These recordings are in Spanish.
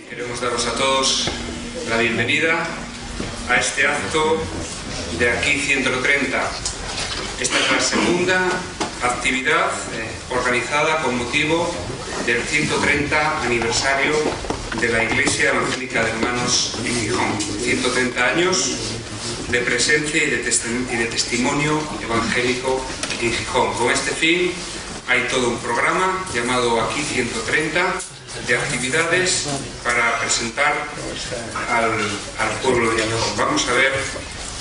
Queremos daros a todos la bienvenida a este acto de Aquí 130. Esta es la segunda actividad organizada con motivo del 130 aniversario de la Iglesia Evangélica de Hermanos en Gijón. 130 años de presencia y de testimonio evangélico en Gijón. Con este fin hay todo un programa llamado Aquí 130 de actividades para presentar al pueblo de Gijón. Vamos a ver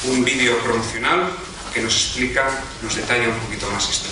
un vídeo promocional que nos explica, nos detalla un poquito más esto.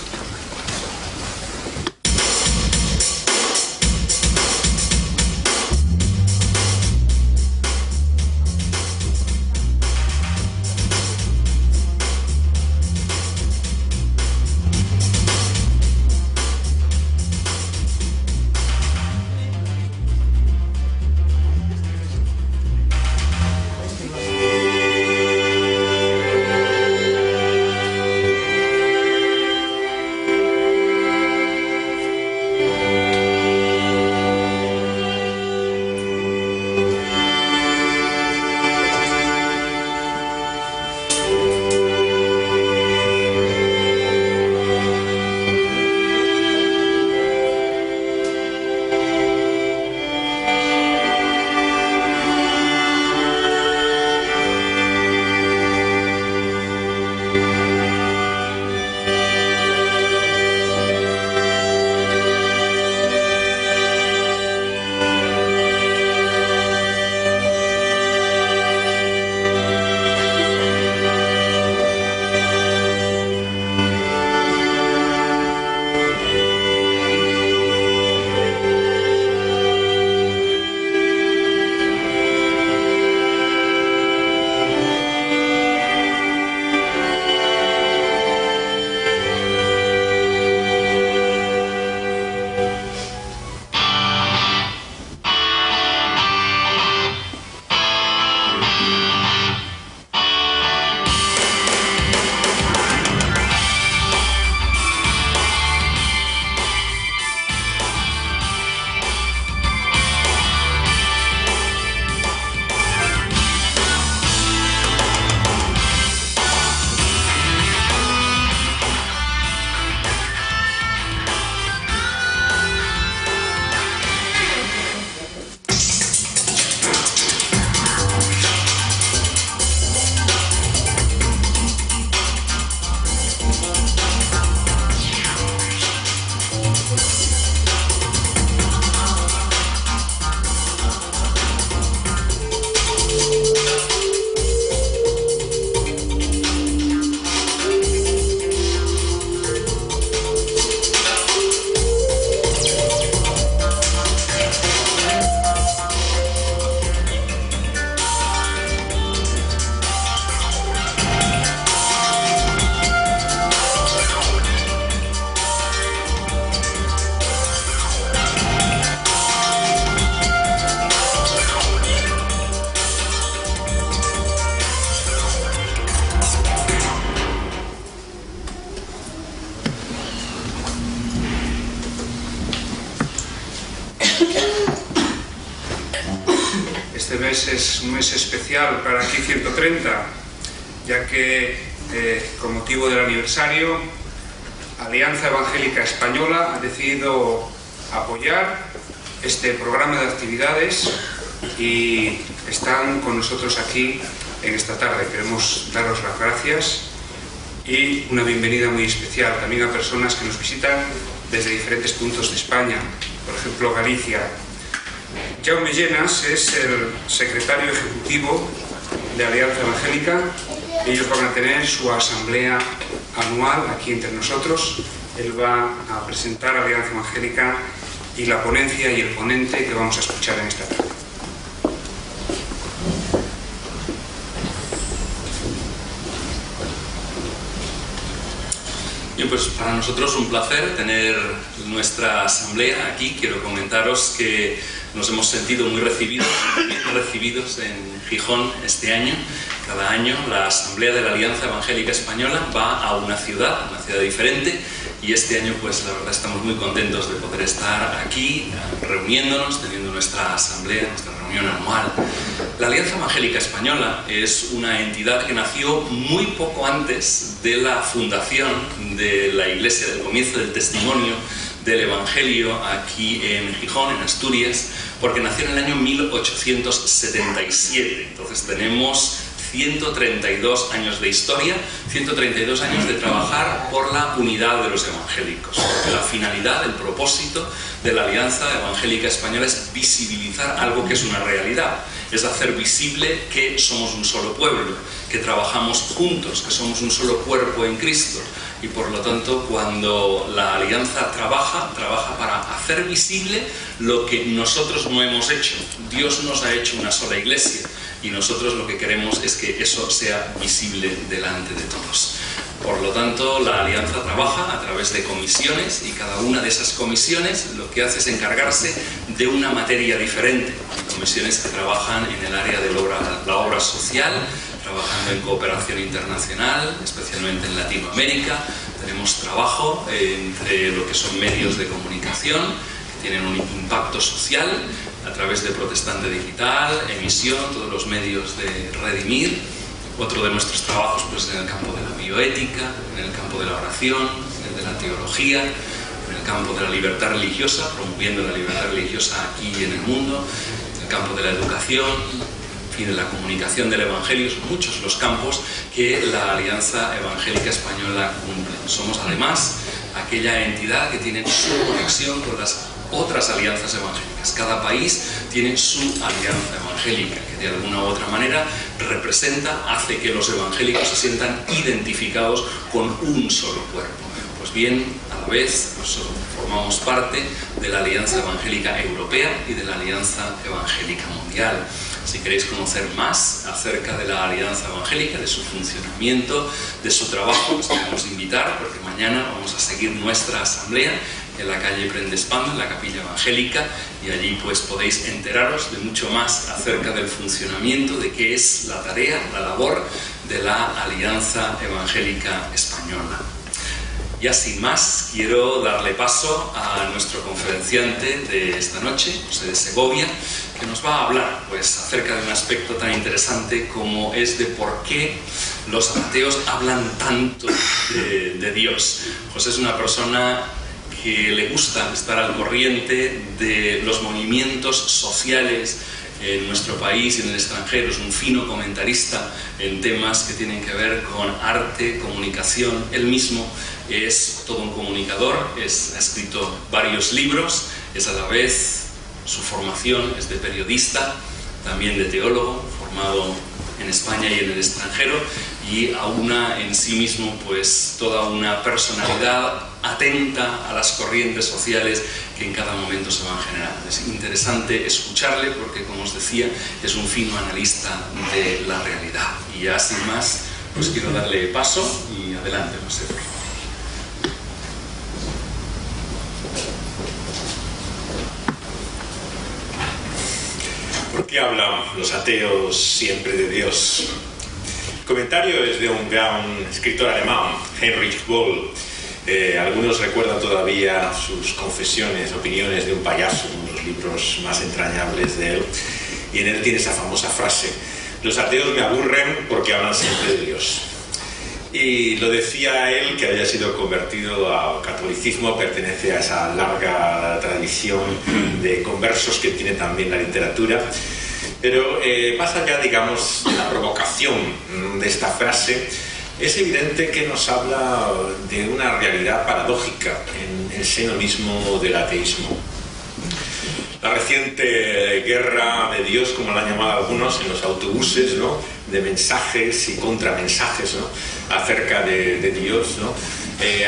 Este mes es un mes especial para Aquí 130, ya que con motivo del aniversario, Alianza Evangélica Española ha decidido apoyar este programa de actividades y están con nosotros aquí en esta tarde. Queremos daros las gracias y una bienvenida muy especial también a personas que nos visitan desde diferentes puntos de España, por ejemplo Galicia. Jaume Llenas es el secretario ejecutivo de Alianza Evangélica. Ellos van a tener su asamblea anual aquí entre nosotros. Él va a presentar a Alianza Evangélica y la ponencia y el ponente que vamos a escuchar en esta tarde. Bien, pues para nosotros un placer tener nuestra asamblea aquí. Quiero comentaros que nos hemos sentido muy recibidos en Gijón este año. Cada año la Asamblea de la Alianza Evangélica Española va a una ciudad diferente, y este año pues la verdad estamos muy contentos de poder estar aquí reuniéndonos, teniendo nuestra asamblea, nuestra reunión anual. La Alianza Evangélica Española es una entidad que nació muy poco antes de la fundación de la Iglesia, del comienzo del testimonio del Evangelio aquí en Gijón, en Asturias, porque nació en el año 1877. Entonces tenemos 132 años de historia, 132 años de trabajar por la unidad de los evangélicos. Porque la finalidad, el propósito de la Alianza Evangélica Española es visibilizar algo que es una realidad, es hacer visible que somos un solo pueblo, que trabajamos juntos, que somos un solo cuerpo en Cristo. Y por lo tanto, cuando la Alianza trabaja para hacer visible lo que nosotros no hemos hecho. Dios nos ha hecho una sola iglesia y nosotros lo que queremos es que eso sea visible delante de todos. Por lo tanto, la Alianza trabaja a través de comisiones y cada una de esas comisiones lo que hace es encargarse de una materia diferente. Hay comisiones que trabajan en el área de la obra social, trabajando en cooperación internacional, especialmente en Latinoamérica. Tenemos trabajo entre lo que son medios de comunicación, que tienen un impacto social, a través de Protestante Digital, Emisión, todos los medios de Redimir. Otro de nuestros trabajos pues, en el campo de la bioética, en el campo de la oración, en el de la teología, en el campo de la libertad religiosa, promoviendo la libertad religiosa aquí y en el mundo, en el campo de la educación, y de la comunicación del Evangelio. Son muchos los campos que la Alianza Evangélica Española cumple. Somos además aquella entidad que tiene su conexión con las otras alianzas evangélicas. Cada país tiene su alianza evangélica que de alguna u otra manera representa, hace que los evangélicos se sientan identificados con un solo cuerpo. Pues bien, a la vez nosotros formamos parte de la Alianza Evangélica Europea y de la Alianza Evangélica Mundial. Si queréis conocer más acerca de la Alianza Evangélica, de su funcionamiento, de su trabajo, os queremos invitar porque mañana vamos a seguir nuestra asamblea en la calle Prendespán, en la Capilla Evangélica, y allí pues podéis enteraros de mucho más acerca del funcionamiento, de qué es la tarea, la labor de la Alianza Evangélica Española. Ya sin más, quiero darle paso a nuestro conferenciante de esta noche, José de Segovia, que nos va a hablar pues, acerca de un aspecto tan interesante como es de por qué los ateos hablan tanto de Dios. José es una persona que le gusta estar al corriente de los movimientos sociales en nuestro país y en el extranjero. Es un fino comentarista en temas que tienen que ver con arte, comunicación. Él mismo es todo un comunicador, ha escrito varios libros, es a la vez su formación es de periodista, también de teólogo, formado en España y en el extranjero, y aúna en sí mismo pues toda una personalidad atenta a las corrientes sociales que en cada momento se van generando. Es interesante escucharle porque, como os decía, es un fino analista de la realidad. Y ya sin más, pues quiero darle paso y adelante, José, por favor. ¿Por qué hablan los ateos siempre de Dios? El comentario es de un gran escritor alemán, Heinrich Böll. Algunos recuerdan todavía sus confesiones, opiniones de un payaso, uno de los libros más entrañables de él, y en él tiene esa famosa frase: los ateos me aburren porque hablan siempre de Dios. Y lo decía él, que había sido convertido al catolicismo, pertenece a esa larga tradición de conversos que tiene también la literatura. Pero más allá, digamos, de la provocación de esta frase, es evidente que nos habla de una realidad paradójica en el seno mismo del ateísmo. La reciente guerra de Dios, como la han llamado algunos, en los autobuses, ¿no?, de mensajes y contramensajes, ¿no?, acerca de Dios, ¿no?,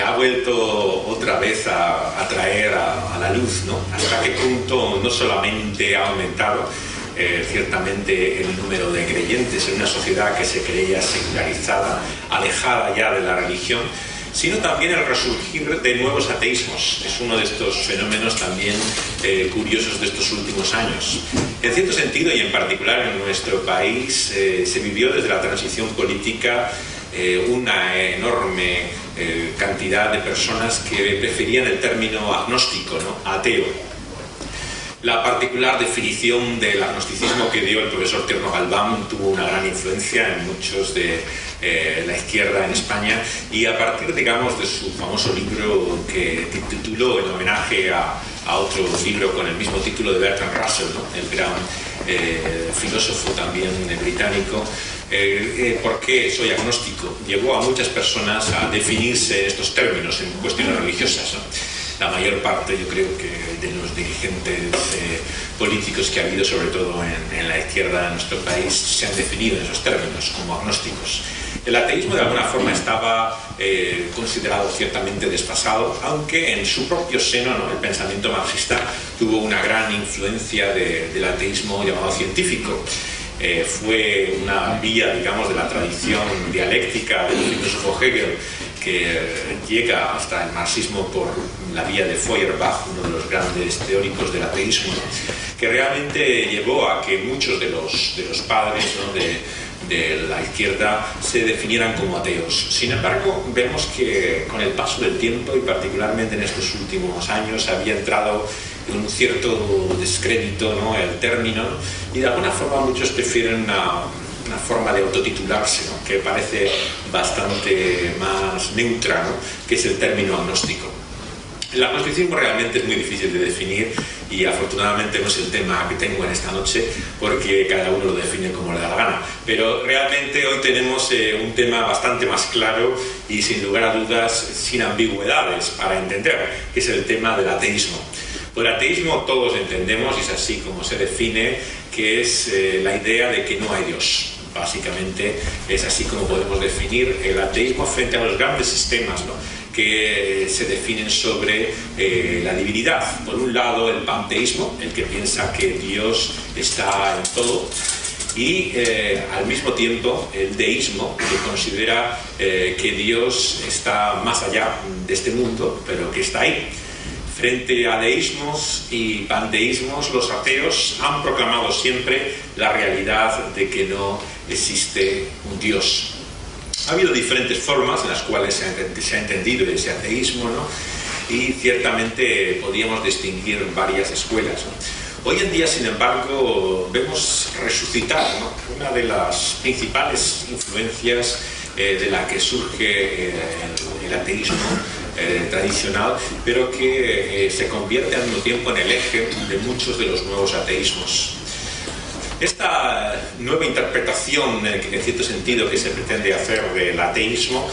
ha vuelto otra vez a traer a la luz, ¿no?, hasta qué punto no solamente ha aumentado ciertamente el número de creyentes en una sociedad que se creía secularizada, alejada ya de la religión, sino también el resurgir de nuevos ateísmos. Es uno de estos fenómenos también curiosos de estos últimos años. En cierto sentido, y en particular en nuestro país, se vivió desde la transición política una enorme cantidad de personas que preferían el término agnóstico, ¿no? Ateo. La particular definición del agnosticismo que dio el profesor Tierno Galván tuvo una gran influencia en muchos de la izquierda en España, y a partir, digamos, de su famoso libro que tituló en homenaje a otro libro con el mismo título de Bertrand Russell, ¿no? El gran filósofo también británico, ¿por qué soy agnóstico? Llevó a muchas personas a definirse en estos términos en cuestiones religiosas, ¿no? La mayor parte, yo creo que de los dirigentes políticos que ha habido, sobre todo en la izquierda de nuestro país, se han definido en esos términos como agnósticos. El ateísmo de alguna forma estaba considerado ciertamente desfasado, aunque en su propio seno, ¿no? El pensamiento marxista tuvo una gran influencia del ateísmo llamado científico. Fue una vía, digamos, de la tradición dialéctica del filósofo Hegel, que llega hasta el marxismo por la vía de Feuerbach, uno de los grandes teóricos del ateísmo, que realmente llevó a que muchos de los padres, ¿no? de la izquierda se definieran como ateos. Sin embargo, vemos que con el paso del tiempo, y particularmente en estos últimos años, había entrado en un cierto descrédito, ¿no? El término, y de alguna forma muchos prefieren una forma de autotitularse, ¿no? Que parece bastante más neutra, ¿no? Que es el término agnóstico. El agnosticismo realmente es muy difícil de definir, y afortunadamente no es el tema que tengo en esta noche, porque cada uno lo define como le da la gana. Pero realmente hoy tenemos un tema bastante más claro y, sin lugar a dudas, sin ambigüedades para entender, que es el tema del ateísmo. Por ateísmo todos entendemos, y es así como se define, que es la idea de que no hay Dios. Básicamente es así como podemos definir el ateísmo frente a los grandes sistemas, ¿no? Que se definen sobre la divinidad. Por un lado, el panteísmo, el que piensa que Dios está en todo, y al mismo tiempo el deísmo, que considera que Dios está más allá de este mundo, pero que está ahí. Frente a deísmos y panteísmos, los ateos han proclamado siempre la realidad de que no existe un Dios. Ha habido diferentes formas en las cuales se ha entendido ese ateísmo, ¿no? Y ciertamente podríamos distinguir varias escuelas, ¿no? Hoy en día, sin embargo, vemos resucitar, ¿no? Una de las principales influencias de la que surge el ateísmo tradicional, pero que se convierte al mismo tiempo en el eje de muchos de los nuevos ateísmos. Esta nueva interpretación, en cierto sentido, que se pretende hacer del ateísmo,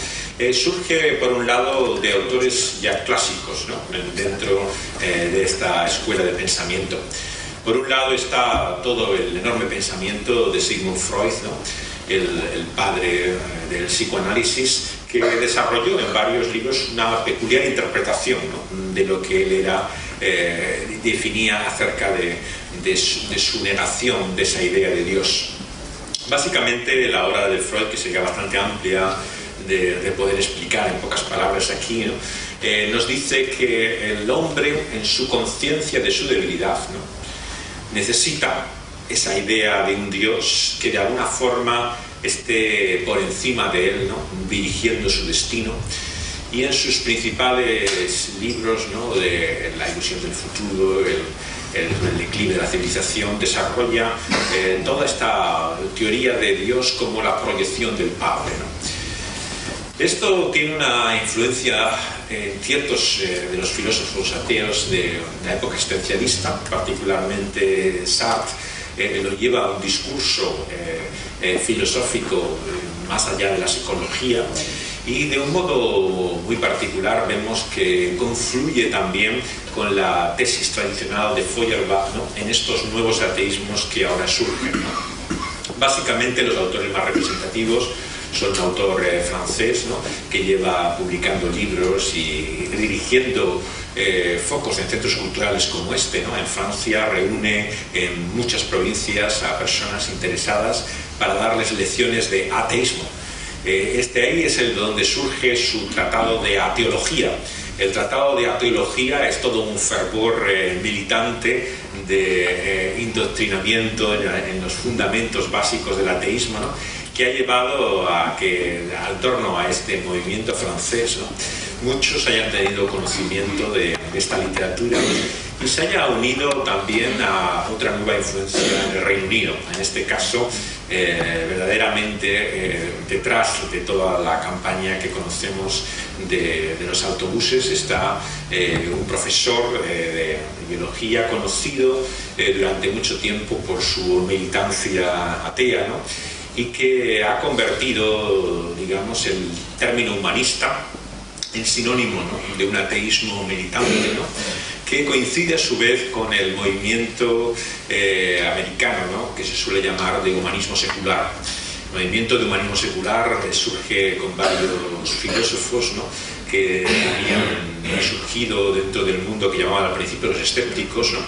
surge por un lado de autores ya clásicos, ¿no? Dentro de esta escuela de pensamiento. Por un lado está todo el enorme pensamiento de Sigmund Freud, ¿no? el padre del psicoanálisis, que desarrolló en varios libros una peculiar interpretación, ¿no? De lo que él era, definía acerca de su negación de esa idea de Dios. Básicamente la obra de Freud, que sería bastante amplia de poder explicar en pocas palabras aquí, ¿no? Nos dice que el hombre, en su conciencia de su debilidad, ¿no? necesita esa idea de un Dios que de alguna forma esté por encima de él, ¿no? dirigiendo su destino. Y en sus principales libros, ¿no? de La ilusión del futuro, el declive de la civilización, desarrolla toda esta teoría de Dios como la proyección del Padre, ¿no? Esto tiene una influencia en ciertos de los filósofos ateos de la época existencialista, particularmente Sartre. Lo lleva a un discurso filosófico más allá de la psicología, y de un modo muy particular vemos que confluye también con la tesis tradicional de Feuerbach, ¿no? en estos nuevos ateísmos que ahora surgen, ¿no? Básicamente los autores más representativos son un autor francés, ¿no? que lleva publicando libros y dirigiendo focos en centros culturales como este, ¿no? En Francia reúne en muchas provincias a personas interesadas para darles lecciones de ateísmo. Ahí es donde surge su tratado de ateología. El tratado de ateología es todo un fervor militante de indoctrinamiento en los fundamentos básicos del ateísmo, ¿no? que ha llevado a que, al torno a este movimiento francés, ¿no?, muchos hayan tenido conocimiento de esta literatura y se haya unido también a otra nueva influencia en el Reino Unido. En este caso, verdaderamente detrás de toda la campaña que conocemos de los autobuses está un profesor de biología conocido durante mucho tiempo por su militancia atea, ¿no?, y que ha convertido, digamos, el término humanista en sinónimo, ¿no?, de un ateísmo militante, ¿no?, que coincide a su vez con el movimiento americano, ¿no?, que se suele llamar de humanismo secular. El movimiento de humanismo secular surge con varios filósofos, ¿no?, que habían surgido dentro del mundo que llamaban al principio los escépticos, ¿no?,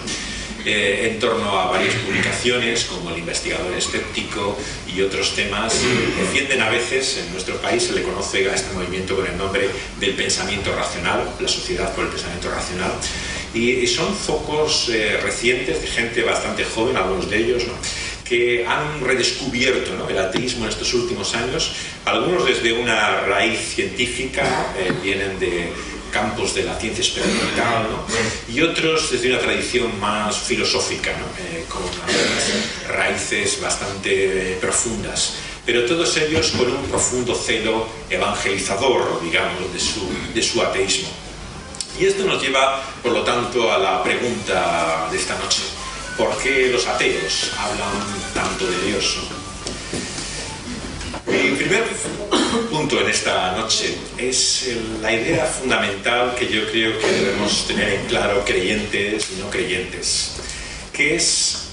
en torno a varias publicaciones como El investigador escéptico y otros temas. Defienden a veces, en nuestro país se le conoce a este movimiento con el nombre del pensamiento racional, la sociedad por el pensamiento racional, y son focos recientes de gente bastante joven, algunos de ellos, ¿no?, que han redescubierto, ¿no?, el ateísmo en estos últimos años, algunos desde una raíz científica, ¿no?, vienen de campos de la ciencia experimental, ¿no?, y otros desde una tradición más filosófica, ¿no?, con unas raíces bastante profundas, pero todos ellos con un profundo celo evangelizador, digamos, de su ateísmo. Y esto nos lleva, por lo tanto, a la pregunta de esta noche: ¿por qué los ateos hablan tanto de Dios? Mi primer punto en esta noche es la idea fundamental que yo creo que debemos tener en claro, creyentes y no creyentes, que es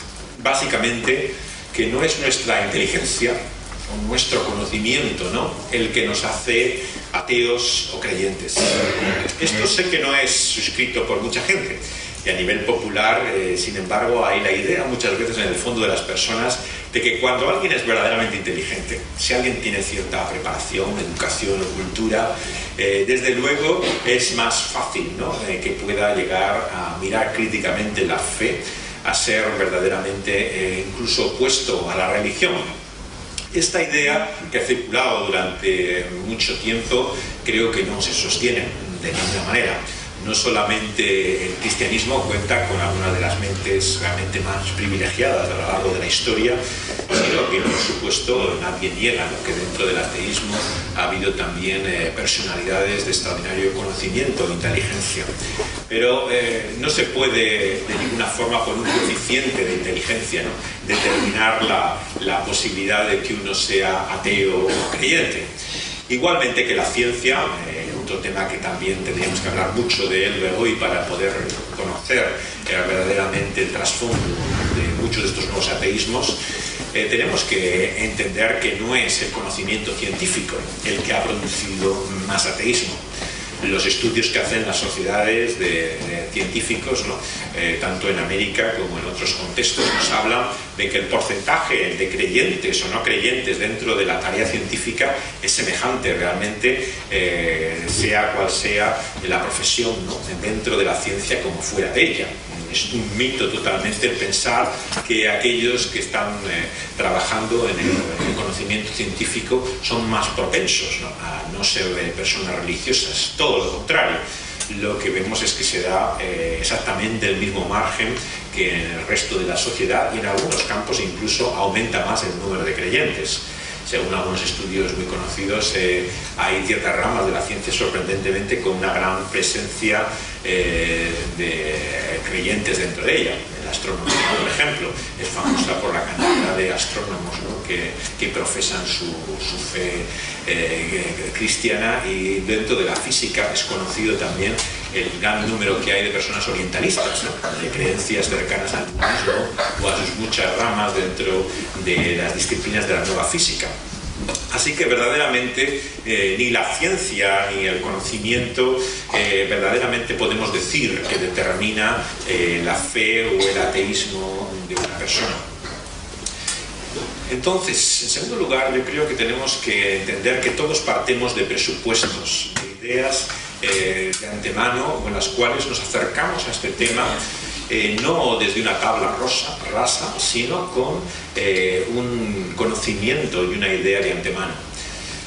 básicamente que no es nuestra inteligencia o nuestro conocimiento, ¿no?, el que nos hace ateos o creyentes. Esto sé que no es suscrito por mucha gente, y a nivel popular, sin embargo, hay la idea muchas veces en el fondo de las personas de que cuando alguien es verdaderamente inteligente, si alguien tiene cierta preparación, educación o cultura, desde luego es más fácil, ¿no?, que pueda llegar a mirar críticamente la fe, a ser verdaderamente incluso opuesto a la religión. Esta idea, que ha circulado durante mucho tiempo, creo que no se sostiene de ninguna manera. No solamente el cristianismo cuenta con algunas de las mentes realmente más privilegiadas a lo largo de la historia, sino que, por supuesto, nadie niega, ¿no?, que dentro del ateísmo ha habido también personalidades de extraordinario conocimiento e inteligencia. Pero no se puede de ninguna forma, por un coeficiente de inteligencia, ¿no?, determinar la posibilidad de que uno sea ateo o creyente. Igualmente que la ciencia, otro tema que también tendríamos que hablar mucho de él hoy para poder conocer verdaderamente el trasfondo de muchos de estos nuevos ateísmos, tenemos que entender que no es el conocimiento científico el que ha producido más ateísmo. Los estudios que hacen las sociedades de científicos, ¿no?, tanto en América como en otros contextos, nos hablan de que el porcentaje de creyentes o no creyentes dentro de la tarea científica es semejante realmente, sea cual sea la profesión, ¿no?, dentro de la ciencia como fuera de ella. Es un mito totalmente el pensar que aquellos que están trabajando en el conocimiento científico son más propensos, ¿no?, a no ser personas religiosas. Todo lo contrario. Lo que vemos es que se da exactamente el mismo margen que en el resto de la sociedad, y en algunos campos incluso aumenta más el número de creyentes. Según algunos estudios muy conocidos, hay ciertas ramas de la ciencia sorprendentemente con una gran presencia de creyentes dentro de ella. La astronomía, por ejemplo, es famosa por la cantidad de astrónomos, ¿no?, que profesan su fe cristiana, y dentro de la física es conocido también el gran número que hay de personas orientalistas, ¿no?, de creencias cercanas al budismo o a sus muchas ramas dentro de las disciplinas de la nueva física. Así que verdaderamente ni la ciencia ni el conocimiento verdaderamente podemos decir que determina la fe o el ateísmo de una persona. Entonces, en segundo lugar, yo creo que tenemos que entender que todos partimos de presupuestos, de ideas de antemano con las cuales nos acercamos a este tema no desde una tabla rasa, sino con un conocimiento y una idea de antemano.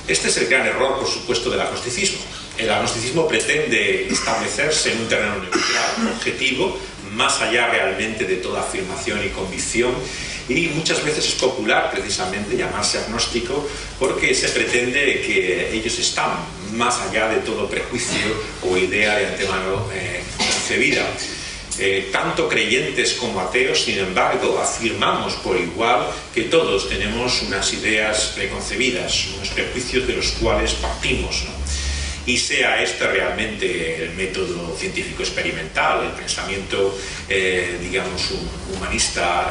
Este es el gran error, por supuesto, del agnosticismo. El agnosticismo pretende establecerse en un terreno neutral, objetivo, más allá realmente de toda afirmación y convicción, y muchas veces es popular precisamente llamarse agnóstico porque se pretende que ellos están más allá de todo prejuicio o idea de antemano concebida. Tanto creyentes como ateos, sin embargo, afirmamos por igual que todos tenemos unas ideas preconcebidas, unos prejuicios de los cuales partimos, ¿no? Y sea este realmente el método científico experimental, el pensamiento, digamos, humanista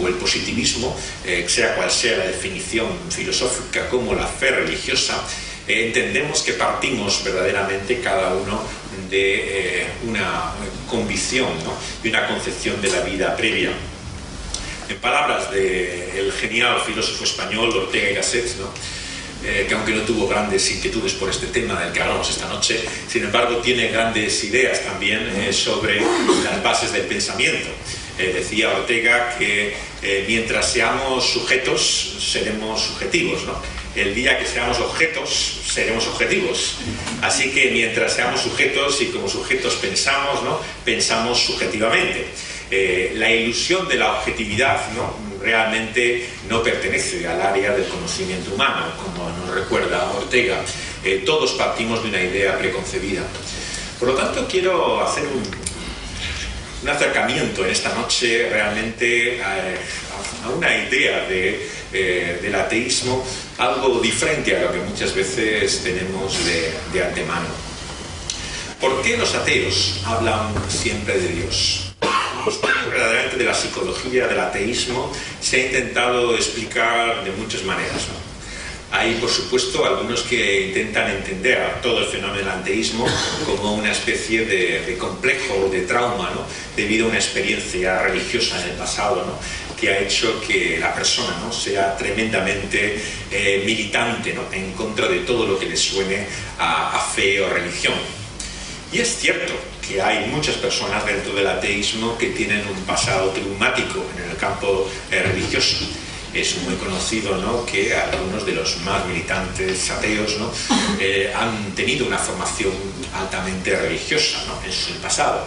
o el positivismo, sea cual sea la definición filosófica como la fe religiosa, entendemos que partimos verdaderamente cada uno de una convicción, ¿no? Y una concepción de la vida previa. En palabras del genial filósofo español Ortega y Gasset, ¿no? Que aunque no tuvo grandes inquietudes por este tema del que hablamos esta noche, sin embargo tiene grandes ideas también sobre las bases del pensamiento. Decía Ortega que mientras seamos sujetos, seremos subjetivos, ¿no? El día que seamos objetos, seremos objetivos. Así que mientras seamos sujetos y como sujetos pensamos, ¿no? Pensamos subjetivamente. La ilusión de la objetividad, ¿no? Realmente no pertenece al área del conocimiento humano, como nos recuerda Ortega. Todos partimos de una idea preconcebida. Por lo tanto, quiero hacer un acercamiento en esta noche realmente a una idea del ateísmo, algo diferente a lo que muchas veces tenemos de antemano. ¿Por qué los ateos hablan siempre de Dios? Verdaderamente de la psicología del ateísmo se ha intentado explicar de muchas maneras, ¿no? Hay, por supuesto, algunos que intentan entender todo el fenómeno del ateísmo como una especie de complejo, de trauma, ¿no? Debido a una experiencia religiosa en el pasado, ¿no? Que ha hecho que la persona, ¿no? Sea tremendamente militante, ¿no? En contra de todo lo que le suene a fe o religión. Y es cierto que hay muchas personas dentro del ateísmo que tienen un pasado traumático en el campo religioso. Es muy conocido, ¿no? Que algunos de los más militantes ateos, ¿no? Han tenido una formación altamente religiosa, ¿no? En el pasado.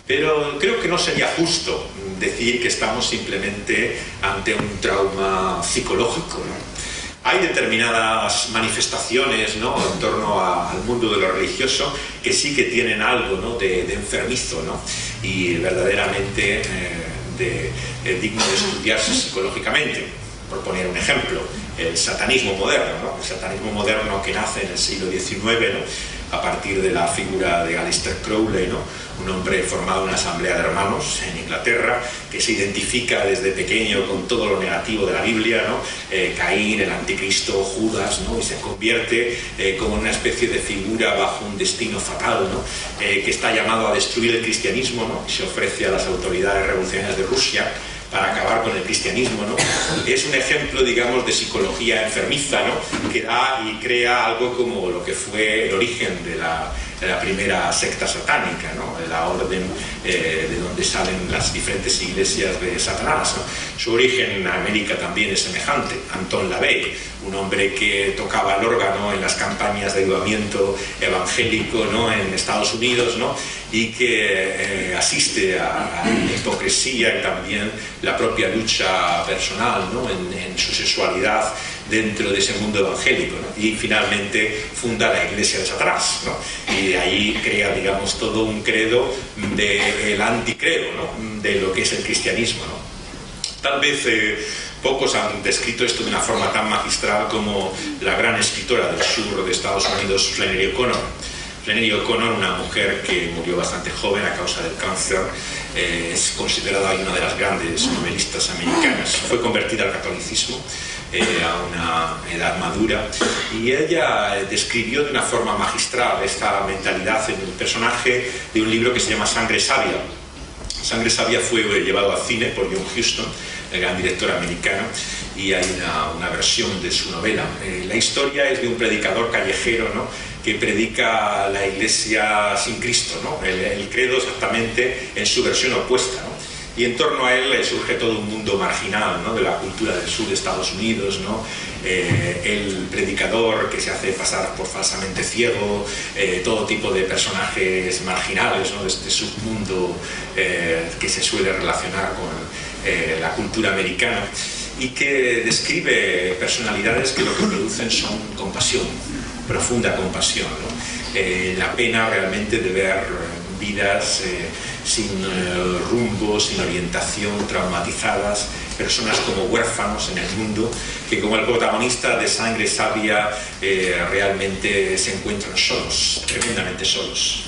Pero creo que no sería justo decir que estamos simplemente ante un trauma psicológico, ¿no? Hay determinadas manifestaciones, ¿no? En torno al mundo de lo religioso que sí que tienen algo, ¿no? de enfermizo, ¿no? Y verdaderamente digno de estudiarse psicológicamente. Por poner un ejemplo, el satanismo moderno, ¿no? El satanismo moderno que nace en el siglo XIX, ¿no? A partir de la figura de Aleister Crowley, ¿no? Un hombre formado en una asamblea de hermanos en Inglaterra, que se identifica desde pequeño con todo lo negativo de la Biblia, ¿no? Caín, el anticristo, Judas, ¿no? Y se convierte como una especie de figura bajo un destino fatal, ¿no? Que está llamado a destruir el cristianismo, ¿no? Y se ofrece a las autoridades revolucionarias de Rusia para acabar con el cristianismo, ¿no? Es un ejemplo, digamos, de psicología enfermiza, ¿no? Que da y crea algo como lo que fue el origen de la primera secta satánica, ¿no? La orden de donde salen las diferentes iglesias de Satanás, ¿no? Su origen en América también es semejante. Anton LaVey, un hombre que tocaba el órgano en las campañas de avivamiento evangélico, ¿no? En Estados Unidos, ¿no? Y que asiste a la hipocresía y también la propia lucha personal, ¿no? en su sexualidad dentro de ese mundo evangélico, ¿no? Y finalmente funda la Iglesia de Satanás, ¿no? Y de ahí crea, digamos, todo un credo del anticredo, ¿no? De lo que es el cristianismo, ¿no? Tal vez pocos han descrito esto de una forma tan magistral como la gran escritora del sur de Estados Unidos, Flannery O'Connor. Flannery O'Connor, una mujer que murió bastante joven a causa del cáncer, es considerada una de las grandes novelistas americanas. Fue convertida al catolicismo a una edad madura y ella describió de una forma magistral esta mentalidad en el personaje de un libro que se llama Sangre Sabia. Sangre Sabia fue llevado al cine por John Huston, el gran director americano, y hay una versión de su novela. La historia es de un predicador callejero, ¿no? que predica la Iglesia sin Cristo, ¿no? El credo exactamente en su versión opuesta, ¿no? Y en torno a él surge todo un mundo marginal, ¿no? De la cultura del sur de Estados Unidos, ¿no? El predicador que se hace pasar por falsamente ciego, todo tipo de personajes marginales, ¿no? De este submundo que se suele relacionar con la cultura americana, y que describe personalidades que lo que producen son compasión, profunda compasión, ¿no? La pena realmente de ver vidas sin rumbo, sin orientación, traumatizadas, personas como huérfanos en el mundo, que como el protagonista de Sangre Sabia realmente se encuentran solos, tremendamente solos.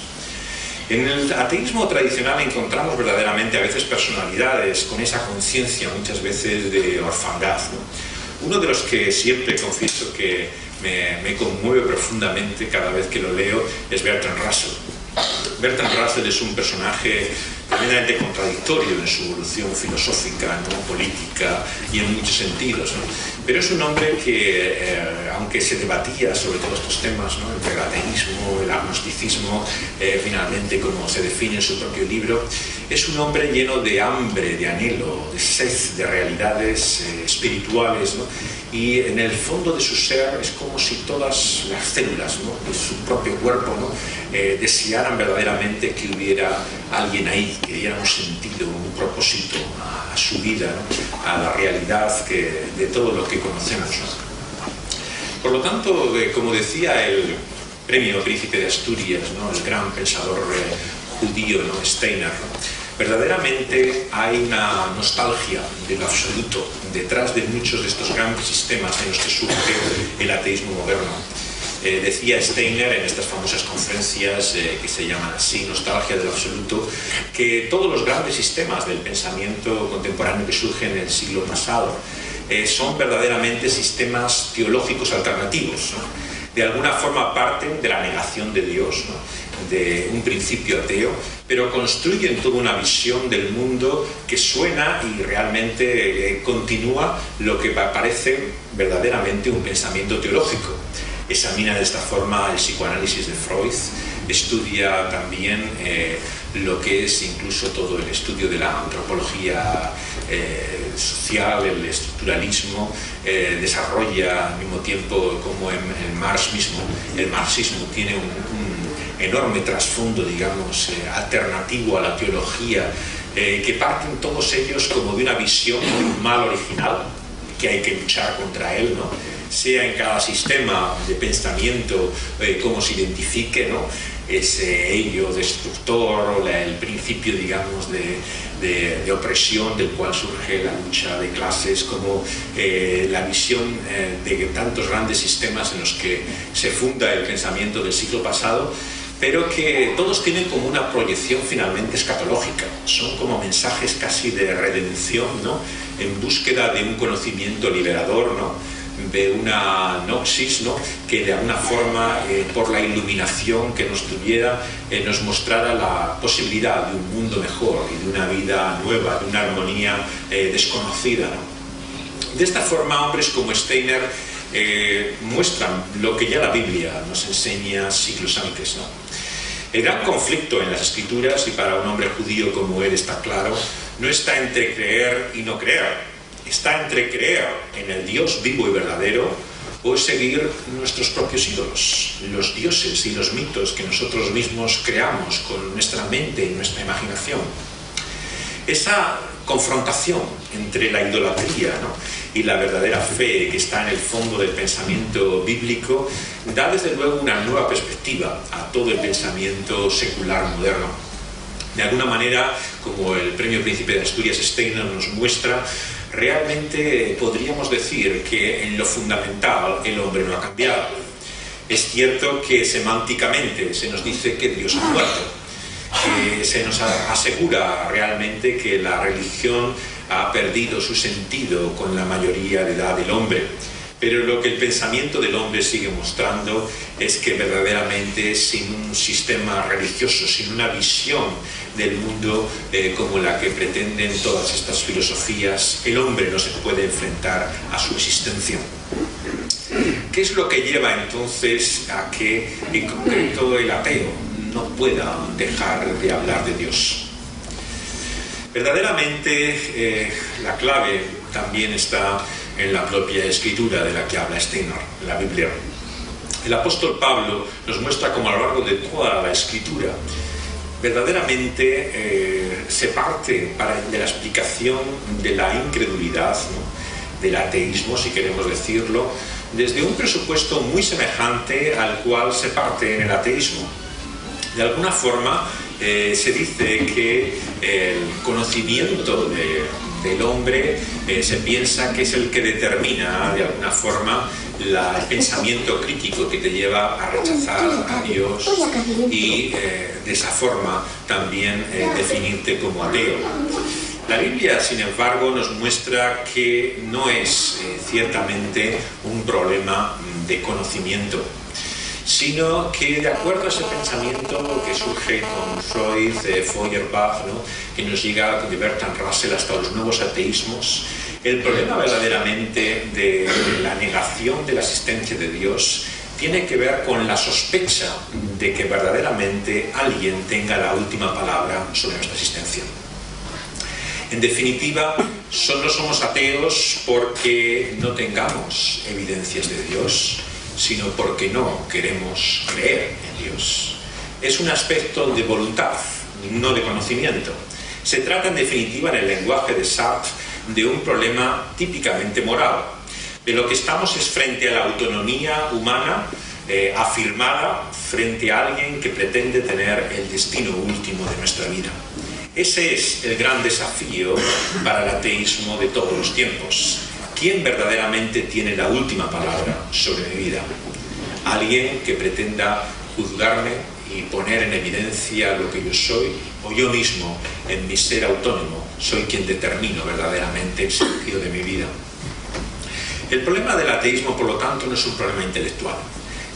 En el ateísmo tradicional encontramos verdaderamente a veces personalidades con esa conciencia muchas veces de orfandad, ¿no? Uno de los que siempre confieso que me conmueve profundamente cada vez que lo leo es Bertrand Russell. Bertrand Russell es un personaje tremendamente contradictorio en su evolución filosófica, ¿no? Política y en muchos sentidos, ¿no? Pero es un hombre que, aunque se debatía sobre todos estos temas, ¿no? Entre el ateísmo, el agnosticismo, finalmente como se define en su propio libro, es un hombre lleno de hambre, de anhelo, de sed, de realidades espirituales, ¿no? Y en el fondo de su ser es como si todas las células, ¿no? De su propio cuerpo, ¿no? Desearan verdaderamente que hubiera alguien ahí, que diera un sentido, un propósito a su vida, ¿no? A la realidad de todo lo que conocemos, ¿no? Por lo tanto, como decía el premio Príncipe de Asturias, ¿no? El gran pensador judío, ¿no? Steiner, ¿no? Verdaderamente hay una nostalgia de lo absoluto detrás de muchos de estos grandes sistemas en los que surge el ateísmo moderno. Decía Steiner en estas famosas conferencias que se llaman así, Nostalgia del Absoluto, que todos los grandes sistemas del pensamiento contemporáneo que surgen en el siglo pasado son verdaderamente sistemas teológicos alternativos, ¿no? De alguna forma parten de la negación de Dios, ¿no? De un principio ateo, pero construyen toda una visión del mundo que suena y realmente continúa lo que parece verdaderamente un pensamiento teológico. Examina de esta forma el psicoanálisis de Freud, estudia también lo que es incluso todo el estudio de la antropología social, el estructuralismo, desarrolla al mismo tiempo como en Marx mismo, el marxismo tiene un enorme trasfondo, digamos, alternativo a la teología, que parten todos ellos como de una visión de un mal original, que hay que luchar contra él, ¿no? Sea en cada sistema de pensamiento cómo se identifique, ¿no? Ese ello destructor, o el principio, digamos, de opresión del cual surge la lucha de clases, como la visión de tantos grandes sistemas en los que se funda el pensamiento del siglo pasado, pero que todos tienen como una proyección finalmente escatológica, son como mensajes casi de redención, ¿no? En búsqueda de un conocimiento liberador, ¿no? De una noxis, ¿no? Que de alguna forma, por la iluminación que nos tuviera, nos mostrara la posibilidad de un mundo mejor y de una vida nueva, de una armonía desconocida, ¿no? De esta forma, hombres como Steiner muestran lo que ya la Biblia nos enseña siglos antes, ¿no? El gran conflicto en las Escrituras, y para un hombre judío como él está claro, no está entre creer y no creer. Está entre creer en el Dios vivo y verdadero o seguir nuestros propios ídolos, los dioses y los mitos que nosotros mismos creamos con nuestra mente y nuestra imaginación. Esa confrontación entre la idolatría, ¿no? Y la verdadera fe que está en el fondo del pensamiento bíblico da desde luego una nueva perspectiva a todo el pensamiento secular moderno. De alguna manera, como el premio Príncipe de Asturias Steiner nos muestra, realmente podríamos decir que en lo fundamental el hombre no ha cambiado. Es cierto que semánticamente se nos dice que Dios ha muerto, que se nos asegura realmente que la religión ha perdido su sentido con la mayoría de edad del hombre. Pero lo que el pensamiento del hombre sigue mostrando es que verdaderamente sin un sistema religioso, sin una visión del mundo como la que pretenden todas estas filosofías, el hombre no se puede enfrentar a su existencia. ¿Qué es lo que lleva entonces a que en concreto el ateo no pueda dejar de hablar de Dios? Verdaderamente la clave también está en la propia escritura de la que habla Steiner, la Biblia. El apóstol Pablo nos muestra cómo a lo largo de toda la escritura verdaderamente se parte de la explicación de la incredulidad, ¿no?, del ateísmo, si queremos decirlo, desde un presupuesto muy semejante al cual se parte en el ateísmo. De alguna forma se dice que el conocimiento del hombre se piensa que es el que determina de alguna forma el pensamiento crítico que te lleva a rechazar a Dios y de esa forma también definirte como ateo. La Biblia, sin embargo, nos muestra que no es ciertamente un problema de conocimiento, sino que de acuerdo a ese pensamiento que surge con Freud, Feuerbach, ¿no?, que nos llega de Bertrand Russell hasta los nuevos ateísmos, el problema verdaderamente de la negación de la existencia de Dios tiene que ver con la sospecha de que verdaderamente alguien tenga la última palabra sobre nuestra existencia. En definitiva, no somos ateos porque no tengamos evidencias de Dios, sino porque no queremos creer en Dios. Es un aspecto de voluntad, no de conocimiento. Se trata, en definitiva, en el lenguaje de Sartre, de un problema típicamente moral. De lo que estamos es frente a la autonomía humana afirmada frente a alguien que pretende tener el destino último de nuestra vida. Ese es el gran desafío para el ateísmo de todos los tiempos. ¿Quién verdaderamente tiene la última palabra sobre mi vida? ¿Alguien que pretenda juzgarme y poner en evidencia lo que yo soy? ¿O yo mismo, en mi ser autónomo, soy quien determino verdaderamente el sentido de mi vida? El problema del ateísmo, por lo tanto, no es un problema intelectual.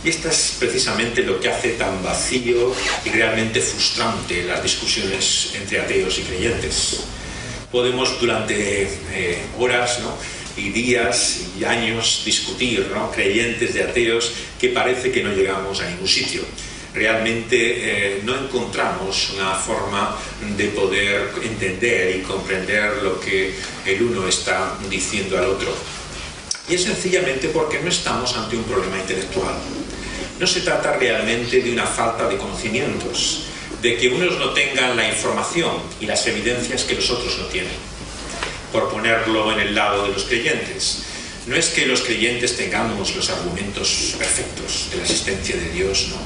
Y esto es precisamente lo que hace tan vacío y realmente frustrante las discusiones entre ateos y creyentes. Podemos durante horas, ¿no?, y días y años discutir, ¿no?, creyentes de ateos, que parece que no llegamos a ningún sitio. Realmente no encontramos una forma de poder entender y comprender lo que el uno está diciendo al otro. Y es sencillamente porque no estamos ante un problema intelectual. No se trata realmente de una falta de conocimientos, de que unos no tengan la información y las evidencias que los otros no tienen. Por ponerlo en el lado de los creyentes, no es que los creyentes tengamos los argumentos perfectos de la existencia de Dios, ¿no?,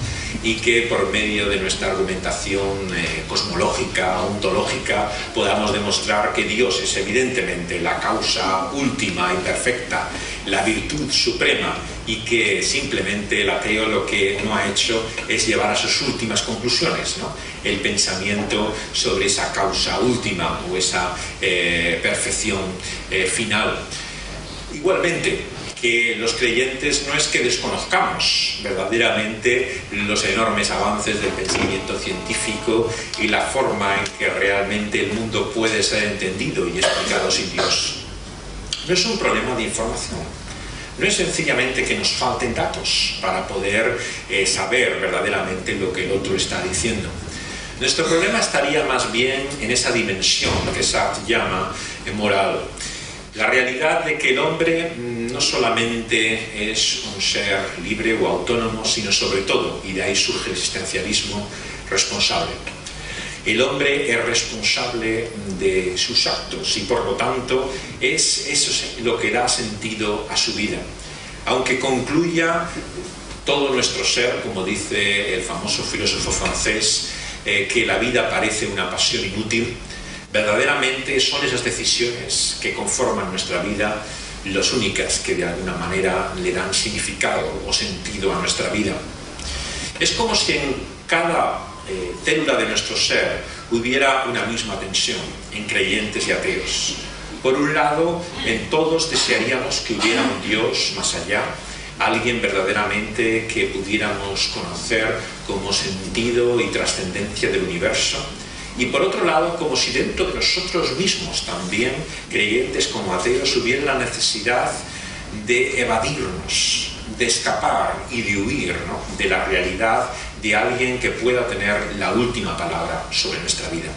y que por medio de nuestra argumentación cosmológica, ontológica, podamos demostrar que Dios es evidentemente la causa última y perfecta, la virtud suprema, y que simplemente el ateo lo que no ha hecho es llevar a sus últimas conclusiones, ¿no?, el pensamiento sobre esa causa última o esa perfección final. Igualmente, que los creyentes no es que desconozcamos verdaderamente los enormes avances del pensamiento científico y la forma en que realmente el mundo puede ser entendido y explicado sin Dios. No es un problema de información. No es sencillamente que nos falten datos para poder saber verdaderamente lo que el otro está diciendo. Nuestro problema estaría más bien en esa dimensión que Sartre llama moral. La realidad de que el hombre no solamente es un ser libre o autónomo, sino sobre todo, y de ahí surge el existencialismo, responsable. El hombre es responsable de sus actos y por lo tanto es eso lo que da sentido a su vida. Aunque concluya todo nuestro ser, como dice el famoso filósofo francés, que la vida parece una pasión inútil, verdaderamente son esas decisiones que conforman nuestra vida las únicas que de alguna manera le dan significado o sentido a nuestra vida. Es como si en cada célula de nuestro ser hubiera una misma tensión en creyentes y ateos. Por un lado, en todos desearíamos que hubiera un Dios más allá, alguien verdaderamente que pudiéramos conocer como sentido y trascendencia del universo. Y por otro lado, como si dentro de nosotros mismos también, creyentes como ateos, hubiera la necesidad de evadirnos, de escapar y de huir, ¿no?, de la realidad de alguien que pueda tener la última palabra sobre nuestra vida.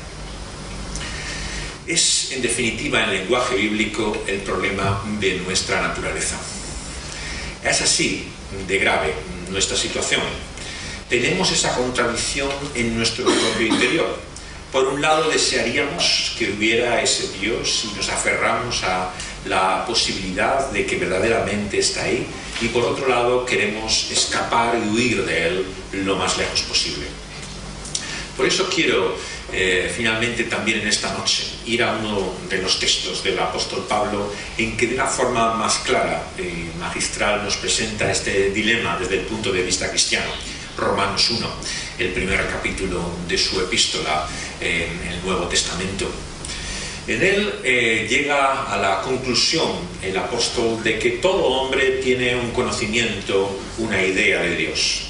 Es, en definitiva, en lenguaje bíblico, el problema de nuestra naturaleza. Es así de grave nuestra situación. Tenemos esa contradicción en nuestro propio interior. Por un lado, desearíamos que hubiera ese Dios y nos aferramos a la posibilidad de que verdaderamente está ahí, y por otro lado queremos escapar y huir de él lo más lejos posible. Por eso quiero finalmente también en esta noche ir a uno de los textos del apóstol Pablo en que de una forma más clara y magistral nos presenta este dilema desde el punto de vista cristiano. Romanos 1, el primer capítulo de su epístola en el Nuevo Testamento. En él llega a la conclusión el apóstol de que todo hombre tiene un conocimiento, una idea de Dios.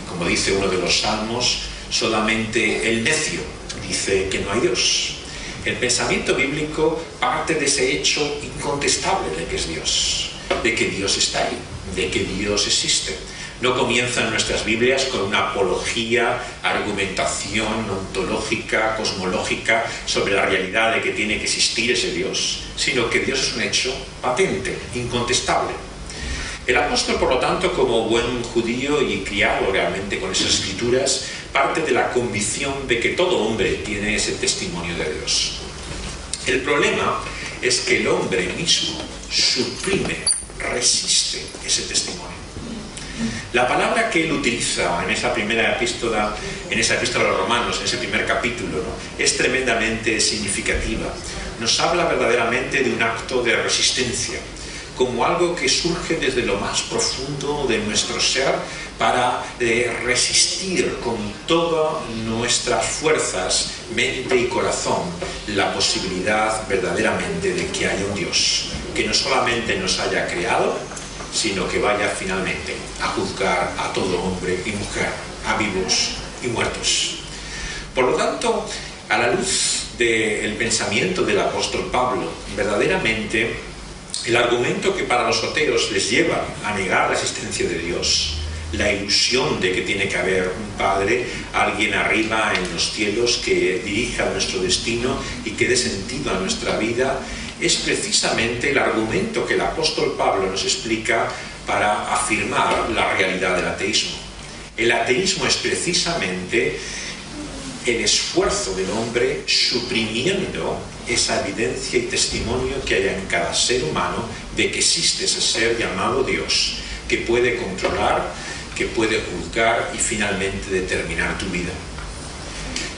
Como dice uno de los salmos, solamente el necio dice que no hay Dios. El pensamiento bíblico parte de ese hecho incontestable de que es Dios, de que Dios está ahí, de que Dios existe. No comienzan nuestras Biblias con una apología, argumentación ontológica, cosmológica sobre la realidad de que tiene que existir ese Dios, sino que Dios es un hecho patente, incontestable. El apóstol, por lo tanto, como buen judío y criado realmente con esas escrituras, parte de la convicción de que todo hombre tiene ese testimonio de Dios. El problema es que el hombre mismo suprime, resiste ese testimonio. La palabra que él utiliza en esa primera epístola, en esa epístola a los Romanos, en ese primer capítulo, ¿no?, es tremendamente significativa. Nos habla verdaderamente de un acto de resistencia, como algo que surge desde lo más profundo de nuestro ser para resistir con todas nuestras fuerzas, mente y corazón, la posibilidad verdaderamente de que haya un Dios, que no solamente nos haya creado, sino que vaya finalmente a juzgar a todo hombre y mujer, a vivos y muertos. Por lo tanto, a la luz del pensamiento del apóstol Pablo, verdaderamente el argumento que para los ateos les lleva a negar la existencia de Dios, la ilusión de que tiene que haber un Padre, alguien arriba en los cielos que dirija nuestro destino y que dé sentido a nuestra vida, es precisamente el argumento que el apóstol Pablo nos explica para afirmar la realidad del ateísmo. El ateísmo es precisamente el esfuerzo del hombre suprimiendo esa evidencia y testimonio que haya en cada ser humano de que existe ese ser llamado Dios, que puede controlar, que puede juzgar y finalmente determinar tu vida.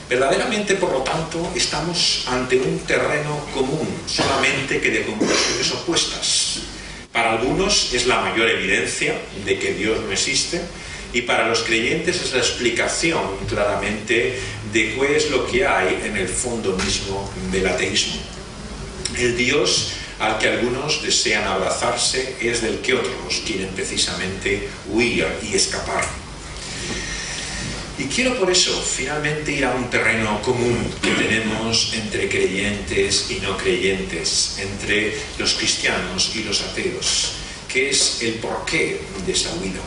Verdaderamente, por lo tanto, estamos ante un terreno común, solamente que de conclusiones opuestas. Para algunos es la mayor evidencia de que Dios no existe, y para los creyentes es la explicación claramente de qué es lo que hay en el fondo mismo del ateísmo. El Dios al que algunos desean abrazarse es del que otros quieren precisamente huir y escapar. Y quiero por eso finalmente ir a un terreno común que tenemos entre creyentes y no creyentes, entre los cristianos y los ateos, que es el porqué de esa huida.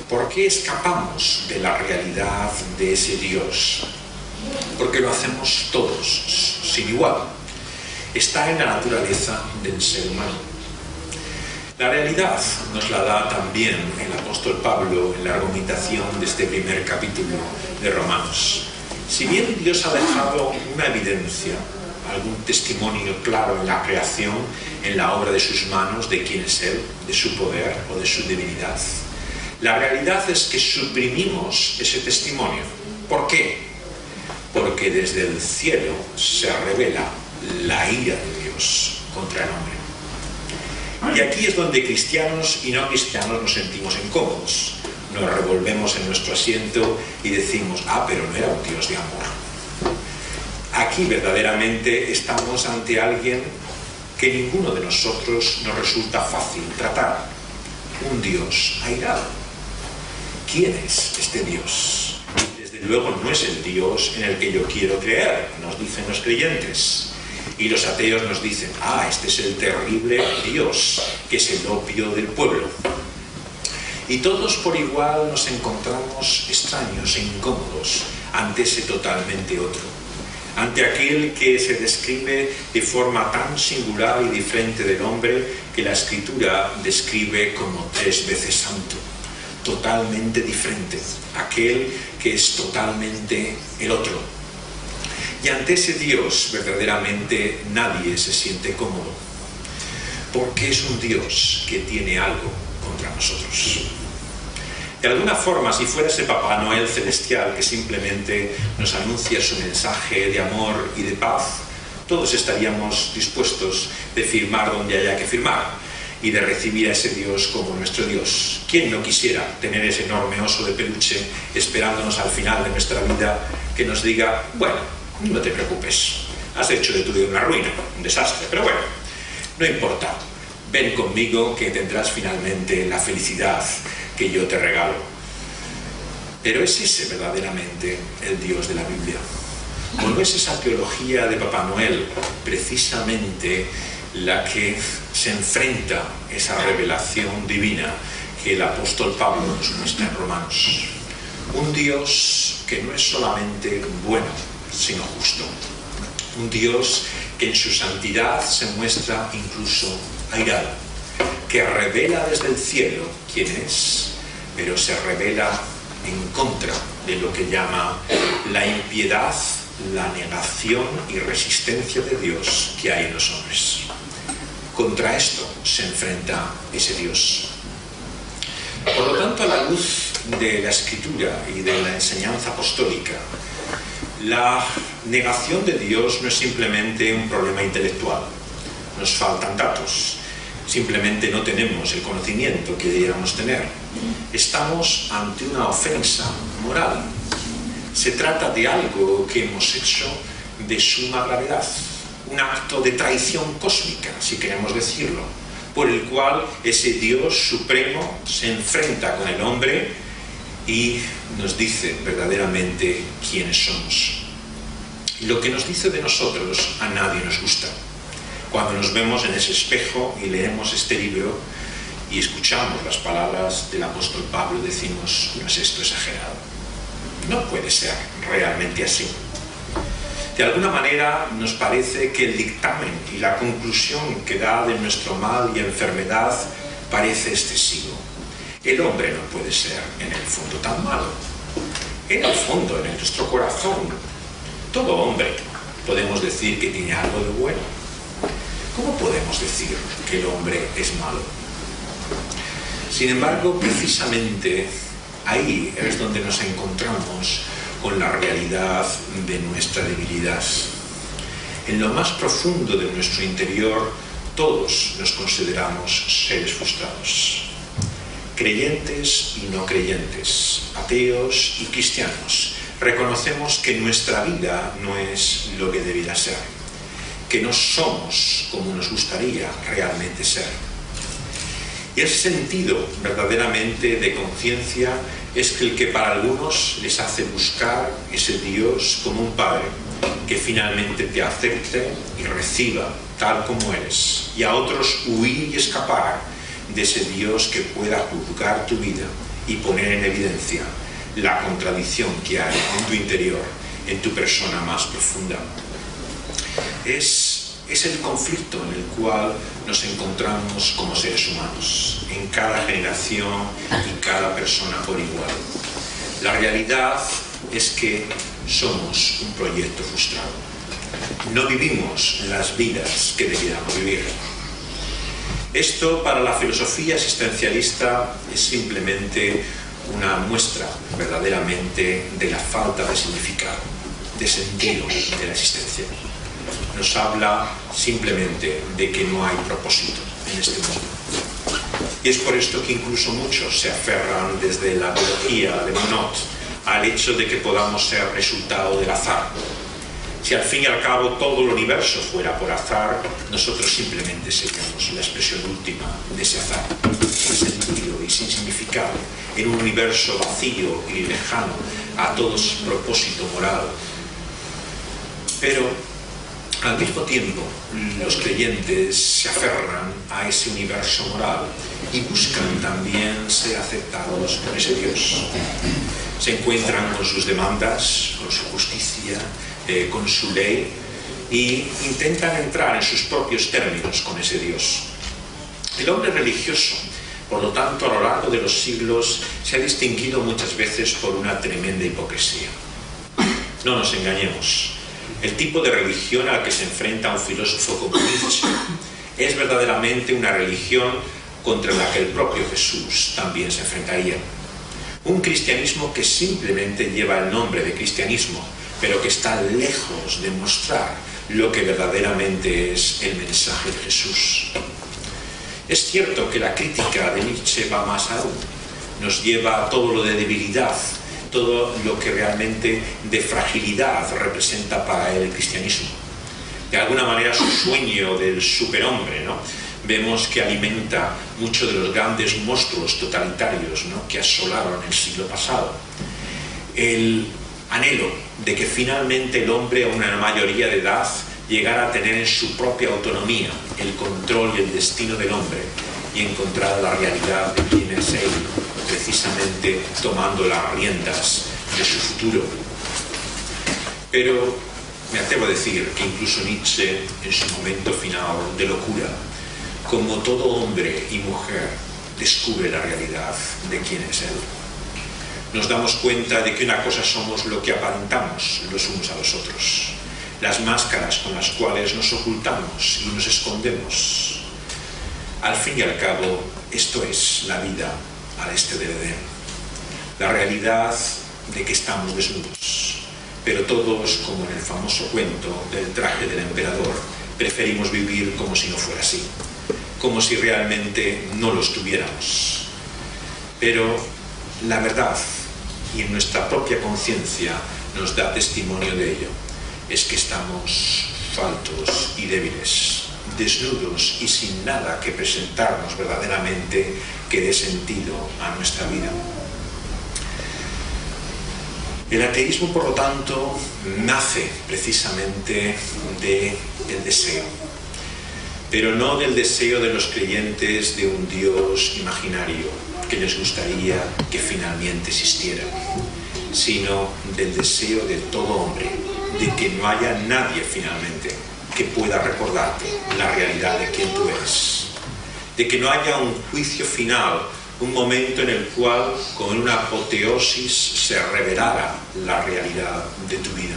¿Por qué escapamos de la realidad de ese Dios? Porque lo hacemos todos, sin igual. Está en la naturaleza del ser humano. La realidad nos la da también el apóstol Pablo en la argumentación de este primer capítulo de Romanos. Si bien Dios ha dejado una evidencia, algún testimonio claro en la creación, en la obra de sus manos, de quién es Él, de su poder o de su divinidad, la realidad es que suprimimos ese testimonio. ¿Por qué? Porque desde el cielo se revela la ira de Dios contra el hombre. Y aquí es donde cristianos y no cristianos nos sentimos incómodos. Nos revolvemos en nuestro asiento y decimos, pero no era un Dios de amor. Aquí verdaderamente estamos ante alguien que ninguno de nosotros nos resulta fácil tratar. Un Dios airado. ¿Quién es este Dios? Desde luego no es el Dios en el que yo quiero creer, nos dicen los creyentes. Y los ateos nos dicen, este es el terrible Dios, que es el opio del pueblo. Y todos por igual nos encontramos extraños e incómodos ante ese totalmente otro, ante aquel que se describe de forma tan singular y diferente del hombre que la Escritura describe como 3 veces santo, totalmente diferente, aquel que es totalmente el otro. Y ante ese Dios verdaderamente nadie se siente cómodo, porque es un Dios que tiene algo contra nosotros. De alguna forma, si fuera ese Papá Noel celestial que simplemente nos anuncia su mensaje de amor y de paz, todos estaríamos dispuestos de firmar donde haya que firmar y de recibir a ese Dios como nuestro Dios. ¿Quién no quisiera tener ese enorme oso de peluche esperándonos al final de nuestra vida que nos diga, bueno, no te preocupes, has hecho de tu vida una ruina, un desastre, pero bueno, no importa, ven conmigo que tendrás finalmente la felicidad que yo te regalo? Pero ¿es ese verdaderamente el Dios de la Biblia? ¿O no es esa teología de Papá Noel precisamente la que se enfrenta a esa revelación divina que el apóstol Pablo nos muestra en Romanos? Un Dios que no es solamente bueno, sino justo. Un Dios que en su santidad se muestra incluso airado, que revela desde el cielo quién es, pero se revela en contra de lo que llama la impiedad, la negación y resistencia de Dios que hay en los hombres. Contra esto se enfrenta ese Dios. Por lo tanto, a la luz de la Escritura y de la enseñanza apostólica, la negación de Dios no es simplemente un problema intelectual. Nos faltan datos. Simplemente no tenemos el conocimiento que deberíamos tener. Estamos ante una ofensa moral. Se trata de algo que hemos hecho de suma gravedad, un acto de traición cósmica, si queremos decirlo, por el cual ese Dios supremo se enfrenta con el hombre y nos dice verdaderamente quiénes somos. Y lo que nos dice de nosotros a nadie nos gusta. Cuando nos vemos en ese espejo y leemos este libro y escuchamos las palabras del apóstol Pablo, decimos, ¿no es esto exagerado? No puede ser realmente así. De alguna manera nos parece que el dictamen y la conclusión que da de nuestro mal y enfermedad parece excesivo. El hombre no puede ser en el fondo tan malo. En el fondo, en nuestro corazón, todo hombre podemos decir que tiene algo de bueno. ¿Cómo podemos decir que el hombre es malo? Sin embargo, precisamente ahí es donde nos encontramos con la realidad de nuestra debilidad. En lo más profundo de nuestro interior, todos nos consideramos seres frustrados. Creyentes y no creyentes, ateos y cristianos, reconocemos que nuestra vida no es lo que debiera ser, que no somos como nos gustaría realmente ser. Y ese sentido verdaderamente de conciencia es el que para algunos les hace buscar ese Dios como un Padre que finalmente te acepte y reciba tal como eres, y a otros huir y escapar de ese Dios que pueda juzgar tu vida y poner en evidencia la contradicción que hay en tu interior, en tu persona más profunda. Es el conflicto en el cual nos encontramos como seres humanos, en cada generación y cada persona por igual. La realidad es que somos un proyecto frustrado. No vivimos las vidas que debiéramos vivir. Esto para la filosofía existencialista es simplemente una muestra verdaderamente de la falta de significado, de sentido de la existencia. Nos habla simplemente de que no hay propósito en este mundo. Y es por esto que incluso muchos se aferran desde la biología de Monod al hecho de que podamos ser resultado del azar. Si al fin y al cabo todo el universo fuera por azar, nosotros simplemente seríamos la expresión última de ese azar, sin sentido y sin significado, en un universo vacío y lejano a todo propósito moral. Pero Al mismo tiempo, los creyentes se aferran a ese universo moral y buscan también ser aceptados por ese Dios. Se encuentran con sus demandas, con su justicia, con su ley, y intentan entrar en sus propios términos con ese Dios. El hombre religioso, por lo tanto, a lo largo de los siglos se ha distinguido muchas veces por una tremenda hipocresía. No nos engañemos. El tipo de religión al que se enfrenta un filósofo como Nietzsche es verdaderamente una religión contra la que el propio Jesús también se enfrentaría. Un cristianismo que simplemente lleva el nombre de cristianismo, pero que está lejos de mostrar lo que verdaderamente es el mensaje de Jesús. Es cierto que la crítica de Nietzsche va más aún. Nos lleva a todo lo de debilidad, todo lo que realmente de fragilidad representa para él el cristianismo. De alguna manera su sueño del superhombre, ¿no? Vemos que alimenta muchos de los grandes monstruos totalitarios, ¿no?, que asolaron el siglo pasado. El anhelo de que finalmente el hombre a una mayoría de edad llegara a tener en su propia autonomía el control y el destino del hombre y encontrar la realidad de quién es él, precisamente tomando las riendas de su futuro. Pero me atrevo a decir que incluso Nietzsche, en su momento final de locura, como todo hombre y mujer, descubre la realidad de quién es él. Nos damos cuenta de que una cosa somos lo que aparentamos los unos a los otros, las máscaras con las cuales nos ocultamos y nos escondemos. Al fin y al cabo, esto es la vida al este del Edén. La realidad de que estamos desnudos, pero todos, como en el famoso cuento del traje del emperador, preferimos vivir como si no fuera así, como si realmente no lo estuviéramos. Pero la verdad, y en nuestra propia conciencia nos da testimonio de ello, es que estamos faltos y débiles, desnudos y sin nada que presentarnos verdaderamente que dé sentido a nuestra vida. El ateísmo, por lo tanto, nace precisamente del deseo, pero no del deseo de los creyentes de un Dios imaginario que les gustaría que finalmente existiera, sino del deseo de todo hombre de que no haya nadie finalmente que pueda recordarte la realidad de quién tú eres, de que no haya un juicio final, un momento en el cual con una apoteosis se revelara la realidad de tu vida.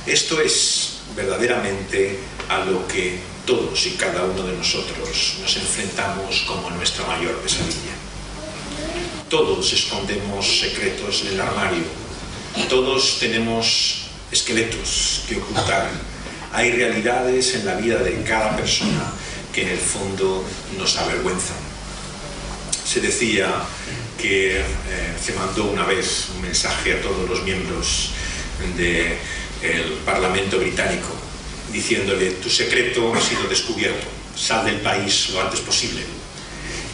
Esto es verdaderamente a lo que todos y cada uno de nosotros nos enfrentamos como nuestra mayor pesadilla. Todos escondemos secretos en el armario, todos tenemos esqueletos que ocultar. Hay realidades en la vida de cada persona que en el fondo nos avergüenzan. Se decía que se mandó una vez un mensaje a todos los miembros del Parlamento británico diciéndole: tu secreto ha sido descubierto, sal del país lo antes posible.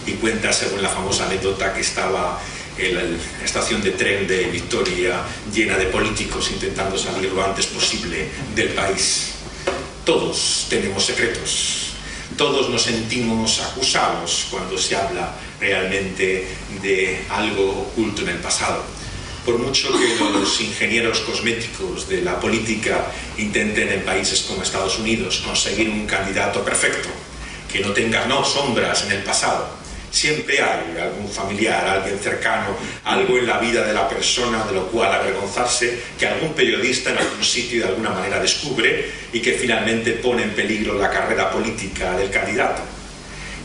Y cuenta, según la famosa anécdota, que estaba la estación de tren de Victoria llena de políticos intentando salir lo antes posible del país. Todos tenemos secretos, todos nos sentimos acusados cuando se habla realmente de algo oculto en el pasado. Por mucho que los ingenieros cosméticos de la política intenten en países como Estados Unidos conseguir un candidato perfecto, que no tenga sombras en el pasado, siempre hay algún familiar, alguien cercano, algo en la vida de la persona de lo cual avergonzarse, que algún periodista en algún sitio de alguna manera descubre y que finalmente pone en peligro la carrera política del candidato.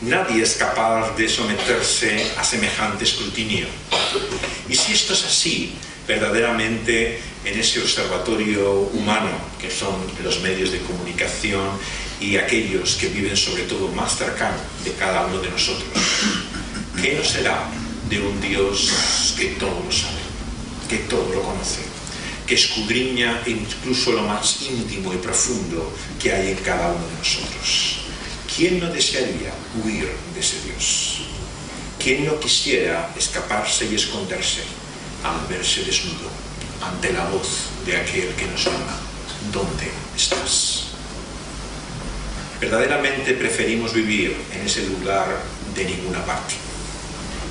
Nadie es capaz de someterse a semejante escrutinio. Y si esto es así, verdaderamente en ese observatorio humano que son los medios de comunicación y aquellos que viven sobre todo más cercano de cada uno de nosotros, ¿qué no será de un Dios que todo lo sabe, que todo lo conoce, que escudriña incluso lo más íntimo y profundo que hay en cada uno de nosotros? ¿Quién no desearía huir de ese Dios? ¿Quién no quisiera escaparse y esconderse al verse desnudo ante la voz de aquel que nos ama? ¿dónde estás? Verdaderamente preferimos vivir en ese lugar de ninguna parte,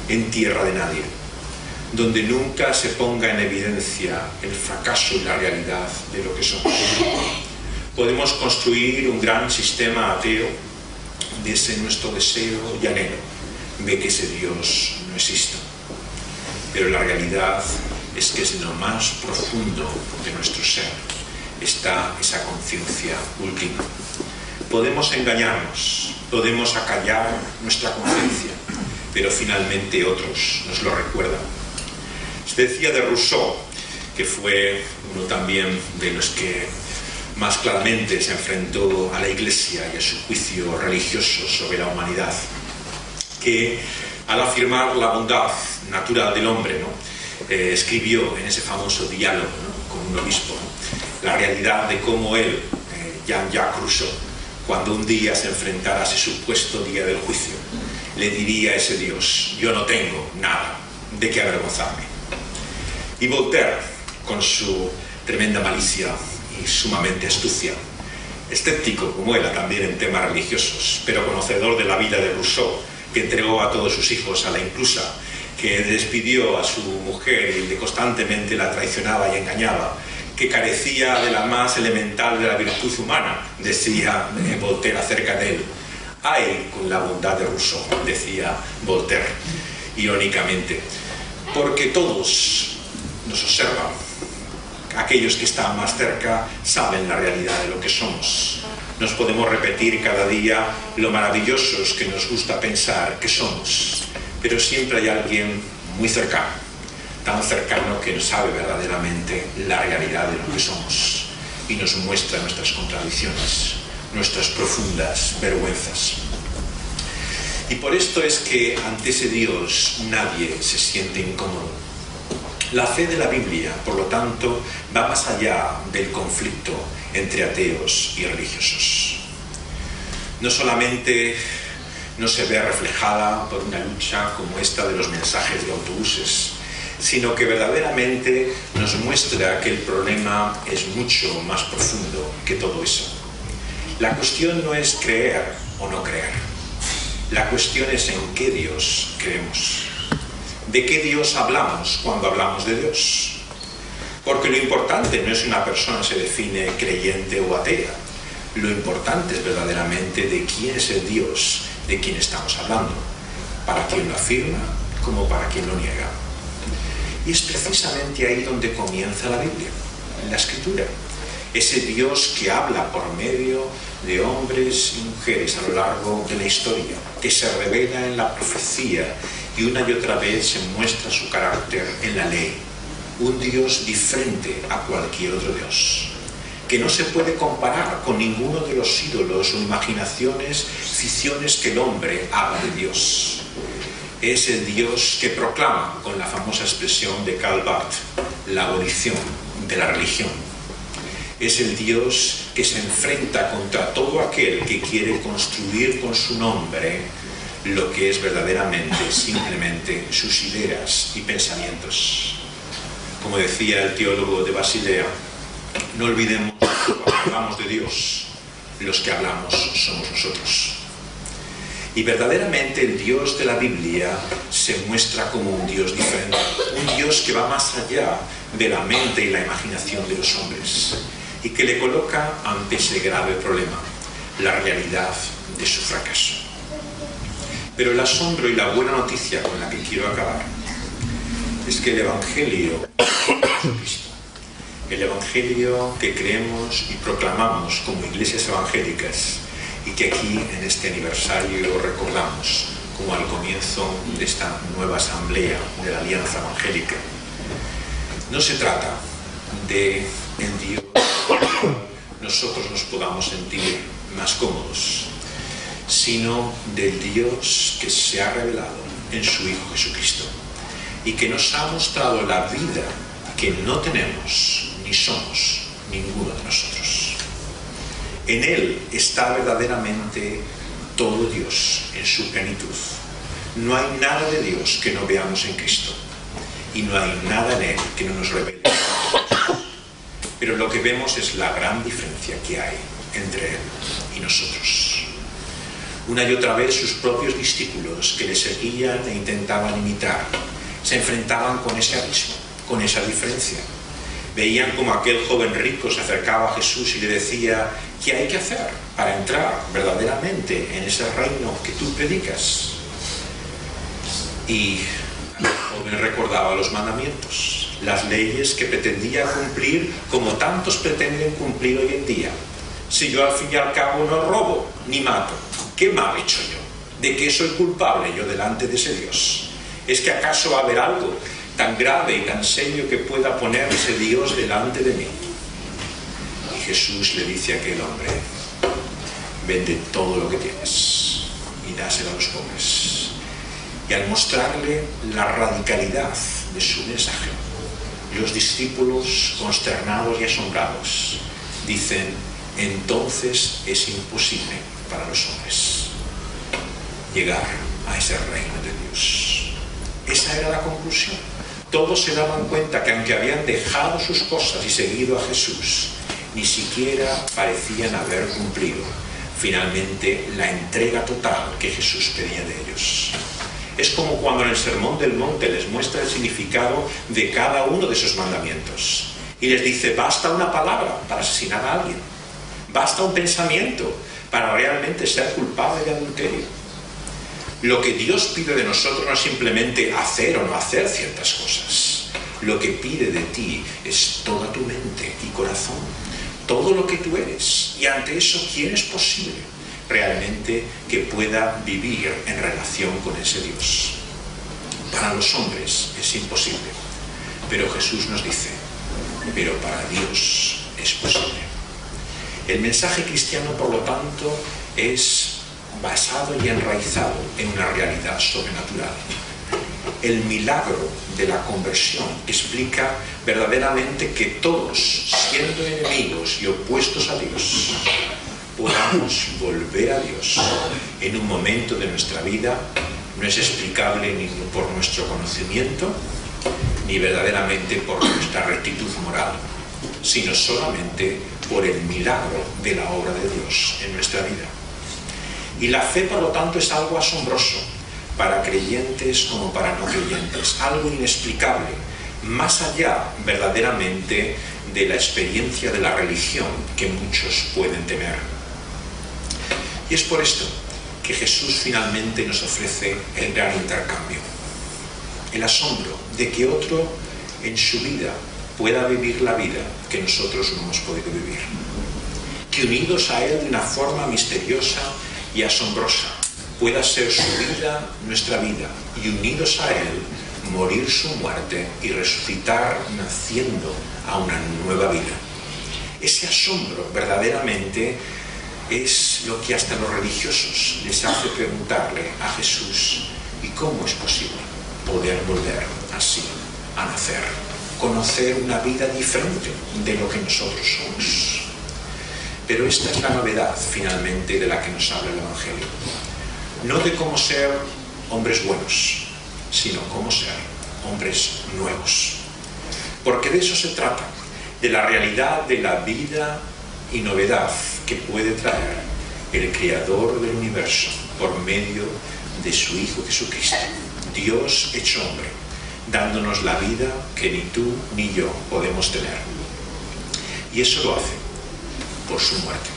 en tierra de nadie, donde nunca se ponga en evidencia el fracaso y la realidad de lo que somos. Podemos construir un gran sistema ateo de ese nuestro deseo y anhelo de que ese Dios no exista. Pero la realidad es que en lo más profundo de nuestro ser está esa conciencia última. Podemos engañarnos, podemos acallar nuestra conciencia, pero finalmente otros nos lo recuerdan. Se decía de Rousseau, que fue uno también de los que más claramente se enfrentó a la Iglesia y a su juicio religioso sobre la humanidad, que al afirmar la bondad natural del hombre, escribió en ese famoso diálogo, con un obispo, la realidad de cómo él, Jean-Jacques Rousseau, cuando un día se enfrentara a ese supuesto día del juicio, le diría a ese Dios: yo no tengo nada de qué avergonzarme. Y Voltaire, con su tremenda malicia y sumamente astucia, escéptico como era también en temas religiosos, pero conocedor de la vida de Rousseau, que entregó a todos sus hijos a la inclusa, que despidió a su mujer y constantemente la traicionaba y engañaba, que carecía de la más elemental de la virtud humana, decía Voltaire acerca de él. ¡Ay con la bondad de Rousseau!, decía Voltaire, irónicamente, porque todos nos observan. Aquellos que están más cerca saben la realidad de lo que somos. Nos podemos repetir cada día lo maravillosos que nos gusta pensar que somos, pero siempre hay alguien muy cercano, tan cercano que sabe verdaderamente la realidad de lo que somos y nos muestra nuestras contradicciones, nuestras profundas vergüenzas. Y por esto es que ante ese Dios nadie se siente incómodo. La fe de la Biblia, por lo tanto, va más allá del conflicto entre ateos y religiosos. No solamente no se ve reflejada por una lucha como esta de los mensajes de autobuses, sino que verdaderamente nos muestra que el problema es mucho más profundo que todo eso. La cuestión no es creer o no creer. La cuestión es en qué Dios creemos. ¿De qué Dios hablamos cuando hablamos de Dios? Porque lo importante no es si una persona se define creyente o atea. Lo importante es verdaderamente de quién es el Dios de quien estamos hablando, para quien lo afirma como para quien lo niega. Y es precisamente ahí donde comienza la Biblia, en la Escritura. Ese Dios que habla por medio de hombres y mujeres a lo largo de la historia, que se revela en la profecía y una y otra vez se muestra su carácter en la ley. Un Dios diferente a cualquier otro Dios, que no se puede comparar con ninguno de los ídolos o imaginaciones, ficciones que el hombre haga de Dios. Es el Dios que proclama, con la famosa expresión de Karl Barth, la abolición de la religión. Es el Dios que se enfrenta contra todo aquel que quiere construir con su nombre lo que es verdaderamente, simplemente, sus ideas y pensamientos. Como decía el teólogo de Basilea, no olvidemos que cuando hablamos de Dios, los que hablamos somos nosotros. Y verdaderamente el Dios de la Biblia se muestra como un Dios diferente, un Dios que va más allá de la mente y la imaginación de los hombres y que le coloca ante ese grave problema, la realidad de su fracaso. Pero el asombro y la buena noticia con la que quiero acabar es que el Evangelio de Jesucristo, el Evangelio que creemos y proclamamos como iglesias evangélicas y que aquí en este aniversario recordamos como al comienzo de esta nueva asamblea de la Alianza Evangélica, no se trata de el Dios nosotros nos podamos sentir más cómodos, sino del Dios que se ha revelado en su Hijo Jesucristo y que nos ha mostrado la vida que no tenemos ni somos ninguno de nosotros. En Él está verdaderamente todo Dios en su plenitud. No hay nada de Dios que no veamos en Cristo y no hay nada en Él que no nos revele. Pero lo que vemos es la gran diferencia que hay entre él y nosotros. Una y otra vez sus propios discípulos que le seguían e intentaban imitar se enfrentaban con ese abismo, con esa diferencia. Veían como aquel joven rico se acercaba a Jesús y le decía: ¿qué hay que hacer para entrar verdaderamente en ese reino que tú predicas? Y el joven recordaba los mandamientos, las leyes que pretendía cumplir como tantos pretenden cumplir hoy en día. Si yo al fin y al cabo no robo ni mato, ¿qué mal he hecho yo? ¿De qué soy culpable yo delante de ese Dios? ¿Es que acaso va a haber algo tan grave y tan serio que pueda poner ese Dios delante de mí? Y Jesús le dice a aquel hombre: vende todo lo que tienes y dáselo a los pobres. Y al mostrarle la radicalidad de su mensaje, los discípulos, consternados y asombrados, dicen: entonces es imposible para los hombres llegar a ese reino de Dios. Esa era la conclusión. Todos se daban cuenta que aunque habían dejado sus cosas y seguido a Jesús, ni siquiera parecían haber cumplido finalmente la entrega total que Jesús pedía de ellos. Es como cuando en el Sermón del Monte les muestra el significado de cada uno de esos mandamientos y les dice: basta una palabra para asesinar a alguien, basta un pensamiento para realmente ser culpable de adulterio. Lo que Dios pide de nosotros no es simplemente hacer o no hacer ciertas cosas. Lo que pide de ti es toda tu mente y corazón, todo lo que tú eres. Y ante eso, ¿quién es posible realmente que pueda vivir en relación con ese Dios? Para los hombres es imposible, pero Jesús nos dice: pero para Dios es posible. El mensaje cristiano, por lo tanto, es basado y enraizado en una realidad sobrenatural. El milagro de la conversión explica verdaderamente que todos, siendo enemigos y opuestos a Dios, podamos volver a Dios en un momento de nuestra vida. No es explicable ni por nuestro conocimiento, ni verdaderamente por nuestra rectitud moral, sino solamente por el milagro de la obra de Dios en nuestra vida. Y la fe, por lo tanto, es algo asombroso para creyentes como para no creyentes, algo inexplicable, más allá verdaderamente de la experiencia de la religión que muchos pueden tener. Y es por esto que Jesús finalmente nos ofrece el gran intercambio, el asombro de que otro en su vida pueda vivir la vida que nosotros no hemos podido vivir, que unidos a Él de una forma misteriosa y asombrosa pueda ser su vida nuestra vida, y unidos a Él morir su muerte y resucitar naciendo a una nueva vida. Ese asombro verdaderamente es lo que hasta los religiosos les hace preguntarle a Jesús: ¿y cómo es posible poder volver así a nacer, conocer una vida diferente de lo que nosotros somos? Pero esta es la novedad finalmente de la que nos habla el Evangelio. No de cómo ser hombres buenos, sino cómo ser hombres nuevos. Porque de eso se trata, de la realidad de la vida y novedad que puede traer el Creador del universo por medio de su Hijo Jesucristo, Dios hecho hombre, dándonos la vida que ni tú ni yo podemos tener. Y eso lo hace por su muerte.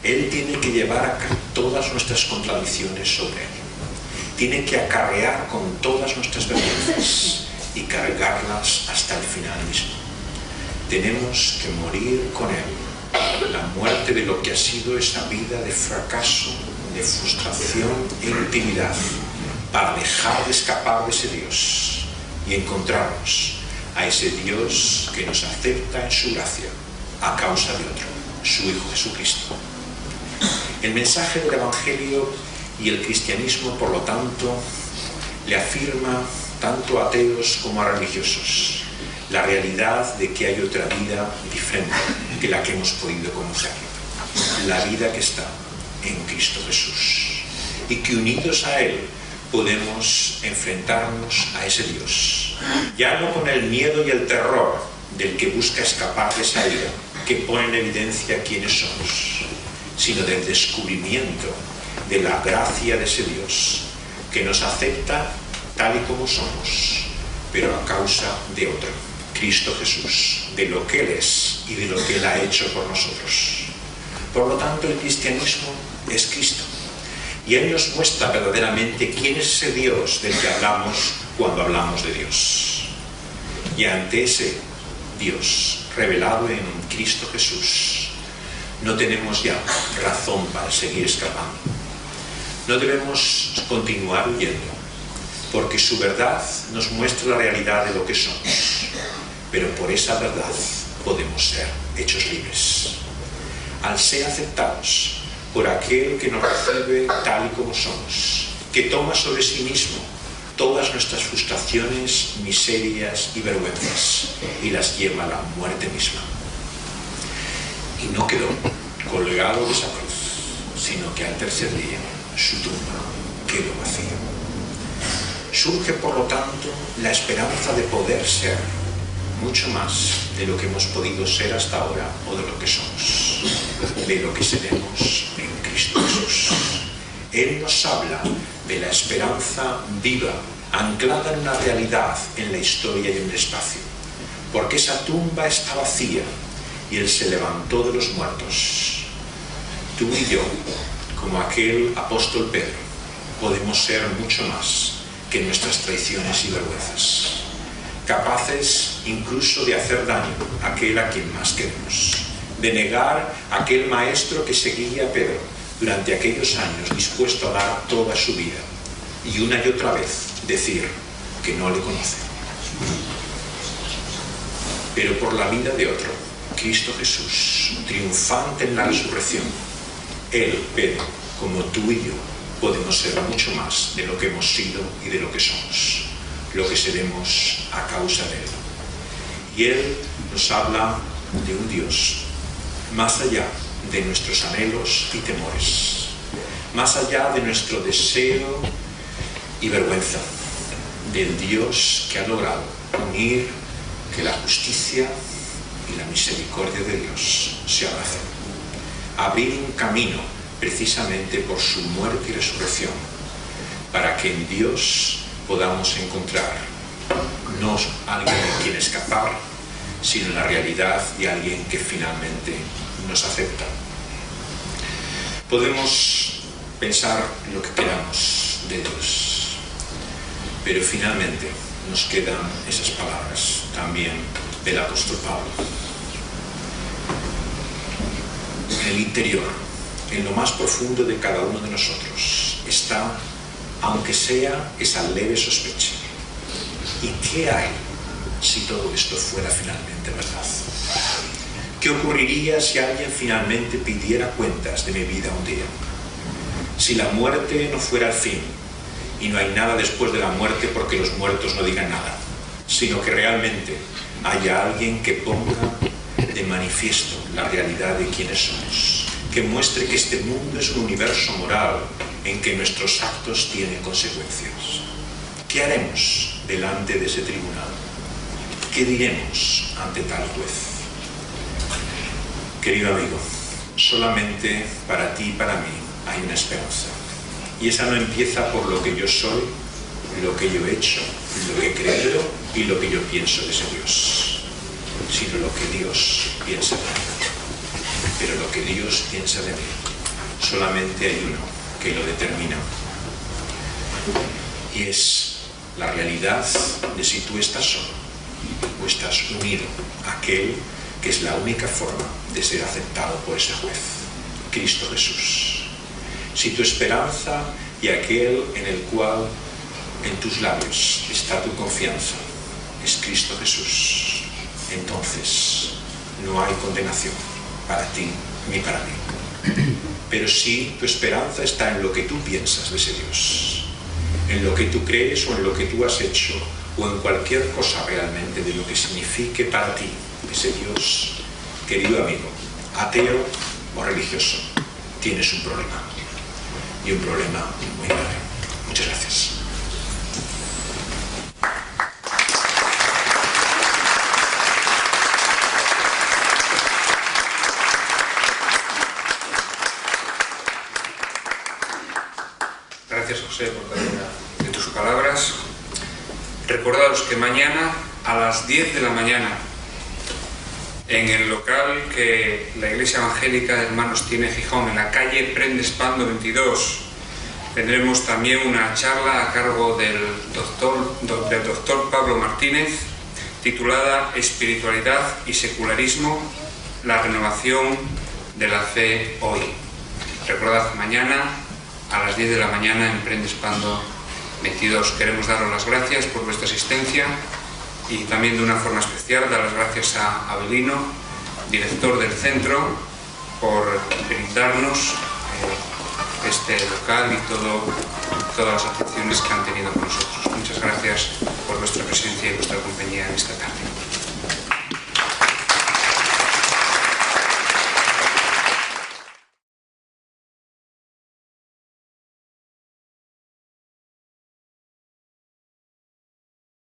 Él tiene que llevar a cabo todas nuestras contradicciones sobre Él. Tiene que acarrear con todas nuestras vergüenzas y cargarlas hasta el final mismo. Tenemos que morir con Él, la muerte de lo que ha sido esa vida de fracaso, de frustración e inutilidad, para dejar de escapar de ese Dios y encontrarnos a ese Dios que nos acepta en su gracia a causa de otro, su Hijo Jesucristo. El mensaje del Evangelio y el cristianismo, por lo tanto, le afirma tanto a ateos como a religiosos la realidad de que hay otra vida diferente que la que hemos podido conocer, la vida que está en Cristo Jesús, y que unidos a Él podemos enfrentarnos a ese Dios, ya no con el miedo y el terror del que busca escapar de esa ira, que pone en evidencia quiénes somos, sino del descubrimiento de la gracia de ese Dios que nos acepta tal y como somos, pero a causa de otro, Cristo Jesús, de lo que Él es y de lo que Él ha hecho por nosotros. Por lo tanto, el cristianismo es Cristo, y Él nos muestra verdaderamente quién es ese Dios del que hablamos cuando hablamos de Dios. Y ante ese Dios revelado en Cristo Jesús, no tenemos ya razón para seguir escapando. No debemos continuar huyendo, porque su verdad nos muestra la realidad de lo que somos, pero por esa verdad podemos ser hechos libres. Al ser aceptados por aquel que nos recibe tal y como somos, que toma sobre sí mismo todas nuestras frustraciones, miserias y vergüenzas y las lleva a la muerte misma. Y no quedó colgado de esa cruz, sino que al tercer día su tumba quedó vacía. Surge, por lo tanto, la esperanza de poder ser mucho más de lo que hemos podido ser hasta ahora o de lo que somos, de lo que seremos en Cristo Jesús. Él nos habla de la esperanza viva, anclada en una realidad en la historia y en el espacio, porque esa tumba está vacía y Él se levantó de los muertos. Tú y yo, como aquel apóstol Pedro, podemos ser mucho más que nuestras traiciones y vergüenzas, capaces incluso de hacer daño a aquel a quien más queremos, de negar a aquel maestro que seguía a Pedro durante aquellos años, dispuesto a dar toda su vida, y una y otra vez decir que no le conoce. Pero por la vida de otro, Cristo Jesús, triunfante en la resurrección, Él, Pedro, como tú y yo, podemos ser mucho más de lo que hemos sido y de lo que somos, lo que seremos a causa de Él. Y Él nos habla de un Dios más allá de nuestros anhelos y temores, más allá de nuestro deseo y vergüenza, del Dios que ha logrado unir que la justicia y la misericordia de Dios se abracen, abrir un camino precisamente por su muerte y resurrección, para que en Dios podamos encontrar no alguien de quien escapar, sino la realidad de alguien que finalmente nos acepta. Podemos pensar lo que queramos de Dios, pero finalmente nos quedan esas palabras también del apóstol Pablo. En el interior, en lo más profundo de cada uno de nosotros, está, aunque sea, esa leve sospecha. ¿Y qué hay si todo esto fuera finalmente verdad? ¿Qué ocurriría si alguien finalmente pidiera cuentas de mi vida un día? Si la muerte no fuera el fin, y no hay nada después de la muerte porque los muertos no digan nada, sino que realmente haya alguien que ponga de manifiesto la realidad de quiénes somos, que muestre que este mundo es un universo moral en que nuestros actos tienen consecuencias. ¿Qué haremos delante de ese tribunal? ¿Qué diremos ante tal juez? Querido amigo, solamente para ti y para mí hay una esperanza. Y esa no empieza por lo que yo soy, lo que yo he hecho, lo que he creído y lo que yo pienso de ese Dios, sino lo que Dios piensa de mí. Pero lo que Dios piensa de mí, solamente hay uno que lo determina. Y es la realidad de si tú estás solo o estás unido a aquel que es la única forma de ser aceptado por ese juez, Cristo Jesús. Si tu esperanza y aquel en el cual en tus labios está tu confianza es Cristo Jesús, entonces no hay condenación para ti ni para mí. Pero si tu esperanza está en lo que tú piensas de ese Dios, en lo que tú crees o en lo que tú has hecho o en cualquier cosa realmente de lo que signifique para ti ese Dios, querido amigo, ateo o religioso, tienes un problema. Y un problema muy grave. Muchas gracias. José, por de tus palabras. Recordaros que mañana a las 10 de la mañana, en el local que la Iglesia Evangélica de Hermanos tiene en Gijón, en la calle Prendespando 22, tendremos también una charla a cargo del doctor Pablo Martínez, titulada Espiritualidad y secularismo, la renovación de la fe hoy. Recordad, mañana a las 10 de la mañana en Prendespando 22. Queremos daros las gracias por vuestra asistencia y también de una forma especial dar las gracias a Abelino, director del centro, por brindarnos este local y todas las atenciones que han tenido.